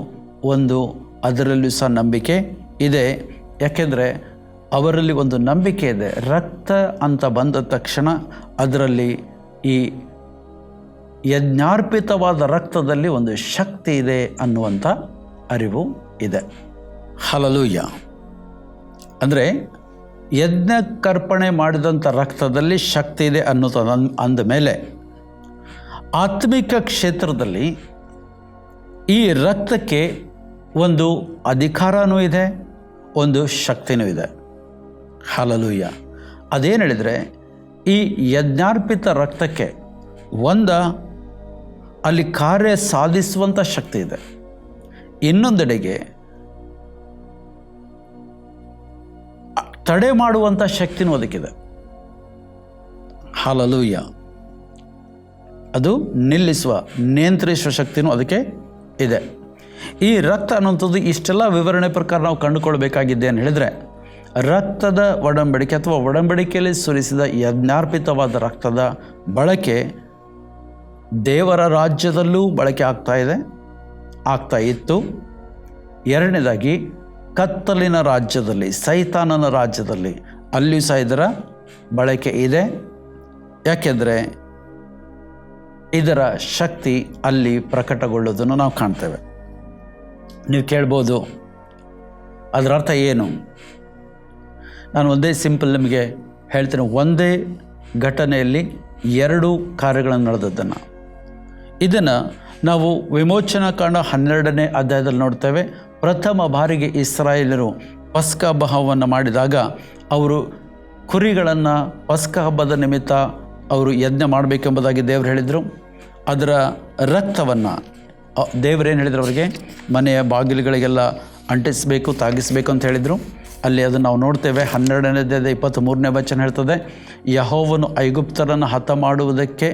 S2: ಒಂದು ಅದರಲ್ಲೂ ಸಹ ನಂಬಿಕೆ ಇದೆ. ಯಾಕೆಂದರೆ ಅವರಲ್ಲಿ ಒಂದು ನಂಬಿಕೆ ಇದೆ, ರಕ್ತ ಅಂತ ಬಂದ ತಕ್ಷಣ ಅದರಲ್ಲಿ ಈ ಯಜ್ಞಾರ್ಪಿತವಾದ ರಕ್ತದಲ್ಲಿ ಒಂದು ಶಕ್ತಿ ಇದೆ ಅನ್ನುವಂಥ ಅರಿವು ಇದೆ. ಹಲ್ಲೆಲೂಯಾ. ಅಂದರೆ ಯಜ್ಞಕರ್ಪಣೆ ಮಾಡಿದಂಥ ರಕ್ತದಲ್ಲಿ ಶಕ್ತಿ ಇದೆ ಅನ್ನೋದು ಅಂದ ಮೇಲೆ ಆತ್ಮಿಕ ಕ್ಷೇತ್ರದಲ್ಲಿ ಈ ರಕ್ತಕ್ಕೆ ಒಂದು ಅಧಿಕಾರನೂ ಇದೆ, ಒಂದು ಶಕ್ತಿನೂ ಇದೆ. ಹಲ್ಲೆಲೂಯಾ. ಅದೇನು ಹೇಳಿದರೆ, ಈ ಯಜ್ಞಾರ್ಪಿತ ರಕ್ತಕ್ಕೆ ಅಲ್ಲಿ ಕಾರ್ಯ ಸಾಧಿಸುವಂಥ ಶಕ್ತಿ ಇದೆ, ಇನ್ನೊಂದೆಡೆಗೆ ತಡೆ ಮಾಡುವಂಥ ಶಕ್ತಿನೂ ಅದಕ್ಕಿದೆ. ಹಲ್ಲೆಲೂಯಾ. ಅದು ನಿಯಂತ್ರಿಸುವ ಶಕ್ತಿನೂ ಅದಕ್ಕೆ ಇದೆ. ಈ ರಕ್ತ ಅನ್ನುವಂಥದ್ದು ಇಷ್ಟೆಲ್ಲ ವಿವರಣೆ ಪ್ರಕಾರ ನಾವು ಕಂಡುಕೊಳ್ಬೇಕಾಗಿದ್ದೆ ಅಂತ ಹೇಳಿದರೆ, ರಕ್ತದ ಒಡಂಬಡಿಕೆ ಅಥವಾ ಒಡಂಬಡಿಕೆಯಲ್ಲಿ ಸುರಿಸಿದ ಯಜ್ಞಾರ್ಪಿತವಾದ ರಕ್ತದ ಬಳಕೆ ದೇವರ ರಾಜ್ಯದಲ್ಲೂ ಬಳಕೆ ಆಗ್ತಾ ಇತ್ತು. ಎರಡನೇದಾಗಿ ಕತ್ತಲಿನ ರಾಜ್ಯದಲ್ಲಿ, ಸೈತಾನನ ರಾಜ್ಯದಲ್ಲಿ ಅಲ್ಲಿಯೂ ಸಹ ಇದರ ಬಳಕೆ ಇದೆ. ಯಾಕೆಂದರೆ ಇದರ ಶಕ್ತಿ ಅಲ್ಲಿ ಪ್ರಕಟಗೊಳ್ಳೋದನ್ನು ನಾವು ಕಾಣ್ತೇವೆ. ನೀವು ಕೇಳ್ಬೋದು, ಅದರ ಅರ್ಥ ಏನು? ನಾನು ಒಂದೇ ಸಿಂಪಲ್ ನಿಮಗೆ ಹೇಳ್ತೇನೆ. ಒಂದೇ ಘಟನೆಯಲ್ಲಿ ಎರಡು ಕಾರ್ಯಗಳನ್ನು ನಡೆದದ್ದನ್ನು, ಇದನ್ನು ನಾವು ವಿಮೋಚನಾ ಕಾಂಡ 12ನೇ ಅಧ್ಯಾಯದಲ್ಲಿ ನೋಡ್ತೇವೆ. ಪ್ರಥಮ ಬಾರಿಗೆ ಇಸ್ರಾಯೇಲರು ಪಸ್ಕ ಹಬ್ಬವನ್ನು ಮಾಡಿದಾಗ ಅವರು ಕುರಿಗಳನ್ನು ಪಸ್ಕ ಹಬ್ಬದ ನಿಮಿತ್ತ ಅವರು ಯಜ್ಞ ಮಾಡಬೇಕೆಂಬುದಾಗಿ ದೇವರು ಹೇಳಿದರು. ಅದರ ರಕ್ತವನ್ನು ದೇವರೇನು ಹೇಳಿದ್ರು, ಅವರಿಗೆ ಮನೆಯ ಬಾಗಿಲುಗಳಿಗೆಲ್ಲ ಅಂಟಿಸಬೇಕು, ತಾಗಿಸಬೇಕು ಅಂತ ಹೇಳಿದರು. ಅಲ್ಲಿ ಅದನ್ನು ನಾವು ನೋಡ್ತೇವೆ. 12ನೇ ಅಧ್ಯಾಯದ 23ನೇ ವಚನ ಹೇಳ್ತದೆ, ಯೆಹೋವನು ಐಗುಪ್ತರನ್ನು ಹತ ಮಾಡುವುದಕ್ಕೆ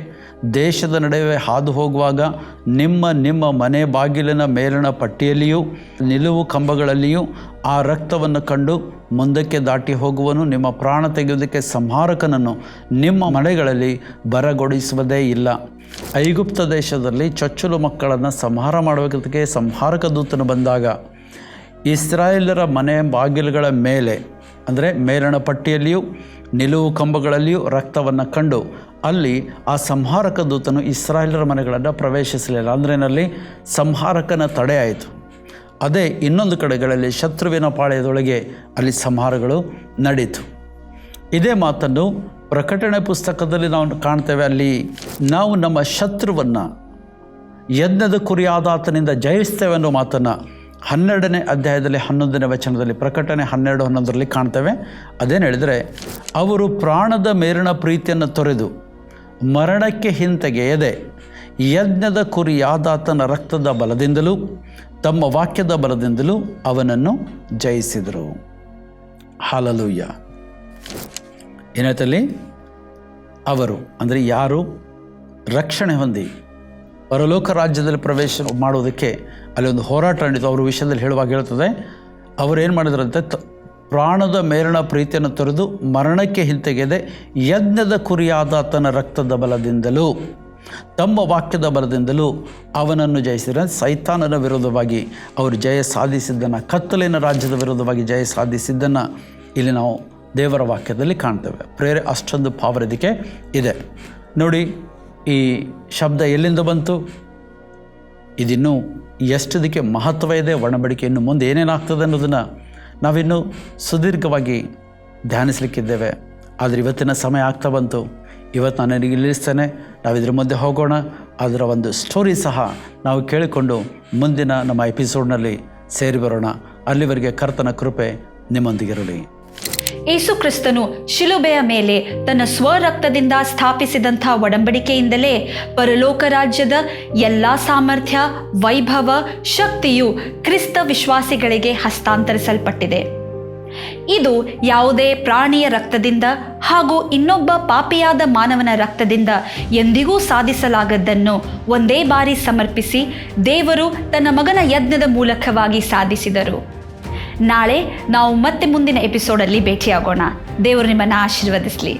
S2: ದೇಶದ ನಡುವೆ ಹಾದು ಹೋಗುವಾಗ ನಿಮ್ಮ ಮನೆ ಬಾಗಿಲಿನ ಮೇಲಿನ ಪಟ್ಟಿಯಲ್ಲಿಯೂ ನಿಲುವು ಕಂಬಗಳಲ್ಲಿಯೂ ಆ ರಕ್ತವನ್ನು ಕಂಡು ಮುಂದಕ್ಕೆ ದಾಟಿ ಹೋಗುವನು. ನಿಮ್ಮ ಪ್ರಾಣ ತೆಗೆಯುವುದಕ್ಕೆ ಸಂಹಾರಕನನ್ನು ನಿಮ್ಮ ಮನೆಗಳಲ್ಲಿ ಬರಗೊಡಿಸುವುದೇ ಇಲ್ಲ. ಐಗುಪ್ತ ದೇಶದಲ್ಲಿ ಚೊಚ್ಚಲು ಮಕ್ಕಳನ್ನು ಸಂಹಾರ ಮಾಡುವುದಕ್ಕೆ ಸಂಹಾರಕ ದೂತನು ಬಂದಾಗ ಇಸ್ರಾಯೇಲರ ಮನೆ ಬಾಗಿಲುಗಳ ಮೇಲೆ, ಅಂದರೆ ಮೇಲಣ ಪಟ್ಟಿಯಲ್ಲಿಯೂ ನಿಲುವು ಕಂಬಗಳಲ್ಲಿಯೂ ರಕ್ತವನ್ನು ಕಂಡು ಅಲ್ಲಿ ಆ ಸಂಹಾರಕ ದೂತನು ಇಸ್ರಾಯೇಲರ ಮನೆಗಳನ್ನು ಪ್ರವೇಶಿಸಲಿಲ್ಲ. ಅಂದ್ರೇನಲ್ಲಿ ಸಂಹಾರಕನ ತಡೆ ಆಯಿತು. ಅದೇ ಇನ್ನೊಂದು ಕಡೆಗಳಲ್ಲಿ ಶತ್ರುವಿನ ಪಾಳ್ಯದೊಳಗೆ ಅಲ್ಲಿ ಸಂಹಾರಗಳು ನಡೀತು. ಇದೇ ಮಾತನ್ನು ಪ್ರಕಟಣೆ ಪುಸ್ತಕದಲ್ಲಿ ನಾವು ಕಾಣ್ತೇವೆ. ಅಲ್ಲಿ ನಾವು ನಮ್ಮ ಶತ್ರುವನ್ನು ಯಜ್ಞದ ಕುರಿಯಾದಾತನಿಂದ ಜಯಿಸ್ತೇವೆ ಅನ್ನೋ ಮಾತನ್ನು 12ನೇ ಅಧ್ಯಾಯದಲ್ಲಿ 11ನೇ ವಚನದಲ್ಲಿ, ಪ್ರಕಟಣೆ 12:11 ಕಾಣ್ತೇವೆ. ಅದೇನು ಹೇಳಿದರೆ, ಅವರು ಪ್ರಾಣದ ಮೇಲಿನ ಪ್ರೀತಿಯನ್ನು ತೊರೆದು ಮರಣಕ್ಕೆ ಹಿಂತೆಗೆಯದೆ ಯಜ್ಞದ ಕುರಿಯಾದಾತನ ರಕ್ತದ ಬಲದಿಂದಲೂ ತಮ್ಮ ವಾಕ್ಯದ ಬಲದಿಂದಲೂ ಅವನನ್ನು ಜಯಿಸಿದರು. ಹಲ್ಲೆಲೂಯಾ. ಏನಾಯ್ತಲ್ಲಿ? ಅವರು ಅಂದರೆ ಯಾರು ರಕ್ಷಣೆ ಹೊಂದಿ ಪರಲೋಕ ರಾಜ್ಯದಲ್ಲಿ ಪ್ರವೇಶ ಮಾಡೋದಕ್ಕೆ ಅಲ್ಲಿ ಒಂದು ಹೋರಾಟ ನಡೀತು. ಅವ್ರ ವಿಷಯದಲ್ಲಿ ಹೇಳುವಾಗ ಹೇಳ್ತದೆ, ಅವರೇನು ಮಾಡಿದ್ರಂತೆ, ಪ್ರಾಣದ ಮೇಲಿನ ಪ್ರೀತಿಯನ್ನು ತೊರೆದು ಮರಣಕ್ಕೆ ಹಿಂತೆಗೆದೆ ಯಜ್ಞದ ಕುರಿಯಾದಾತನ ರಕ್ತದ ಬಲದಿಂದಲೂ ತಮ್ಮ ವಾಕ್ಯದ ಬಲದಿಂದಲೂ ಅವನನ್ನು ಜಯಿಸಿದರೆ, ಸೈತಾನನ ವಿರೋಧವಾಗಿ ಅವರು ಜಯ ಸಾಧಿಸಿದ್ದನ್ನು, ಕತ್ತಲಿನ ರಾಜ್ಯದ ವಿರೋಧವಾಗಿ ಜಯ ಸಾಧಿಸಿದ್ದನ್ನು ಇಲ್ಲಿ ನಾವು ದೇವರ ವಾಕ್ಯದಲ್ಲಿ ಕಾಣ್ತೇವೆ. ಅಷ್ಟೊಂದು ಪವರ್ ಇದಕ್ಕೆ ಇದೆ ನೋಡಿ. ಈ ಶಬ್ದ ಎಲ್ಲಿಂದ ಬಂತು? ಇದಿನ್ನೂ ಎಷ್ಟದಕ್ಕೆ ಮಹತ್ವ ಇದೆ, ಒಡಂಬಡಿಕೆ ಇನ್ನು ಮುಂದೆ ಏನೇನಾಗ್ತದೆ ಅನ್ನೋದನ್ನು ನಾವಿನ್ನೂ ಸುದೀರ್ಘವಾಗಿ ಧ್ಯಾನಿಸಲಿಕ್ಕಿದ್ದೇವೆ. ಆದರೆ ಇವತ್ತಿನ ಸಮಯ ಆಗ್ತಾ ಬಂತು. ಇವತ್ತು ನಾನು ನಿಲ್ಲಿಸ್ತೇನೆ. ನಾವು ಇದ್ರ ಮಧ್ಯೆ ಹೋಗೋಣ. ಅದರ ಒಂದು ಸ್ಟೋರಿ ಸಹ ನಾವು ಕೇಳಿಕೊಂಡು ಮುಂದಿನ ನಮ್ಮ ಎಪಿಸೋಡ್ನಲ್ಲಿ ಸೇರಿ ಬರೋಣ. ಅಲ್ಲಿವರೆಗೆ ಕರ್ತನ ಕೃಪೆ ನಿಮ್ಮೊಂದಿಗಿರಲಿ.
S1: ಯೇಸು ಕ್ರಿಸ್ತನು ಶಿಲುಬೆಯ ಮೇಲೆ ತನ್ನ ಸ್ವರಕ್ತದಿಂದ ಸ್ಥಾಪಿಸಿದಂಥ ಒಡಂಬಡಿಕೆಯಿಂದಲೇ ಪರಲೋಕ ರಾಜ್ಯದ ಎಲ್ಲ ಸಾಮರ್ಥ್ಯ, ವೈಭವ, ಶಕ್ತಿಯು ಕ್ರಿಸ್ತ ವಿಶ್ವಾಸಿಗಳಿಗೆ ಹಸ್ತಾಂತರಿಸಲ್ಪಟ್ಟಿದೆ. ಇದು ಯಾವುದೇ ಪ್ರಾಣಿಯ ರಕ್ತದಿಂದ ಹಾಗೂ ಇನ್ನೊಬ್ಬ ಪಾಪಿಯಾದ ಮಾನವನ ರಕ್ತದಿಂದ ಎಂದಿಗೂ ಸಾಧಿಸಲಾಗದ್ದನ್ನು ಒಂದೇ ಬಾರಿ ಸಮರ್ಪಿಸಿ ದೇವರು ತನ್ನ ಮಗನ ಯಜ್ಞದ ಮೂಲಕವಾಗಿ ಸಾಧಿಸಿದರು. ನಾಳೆ ನಾವು ಮತ್ತೆ ಮುಂದಿನ ಎಪಿಸೋಡಲ್ಲಿ ಭೇಟಿಯಾಗೋಣ. ದೇವರು ನಿಮ್ಮನ್ನು ಆಶೀರ್ವದಿಸಲಿ.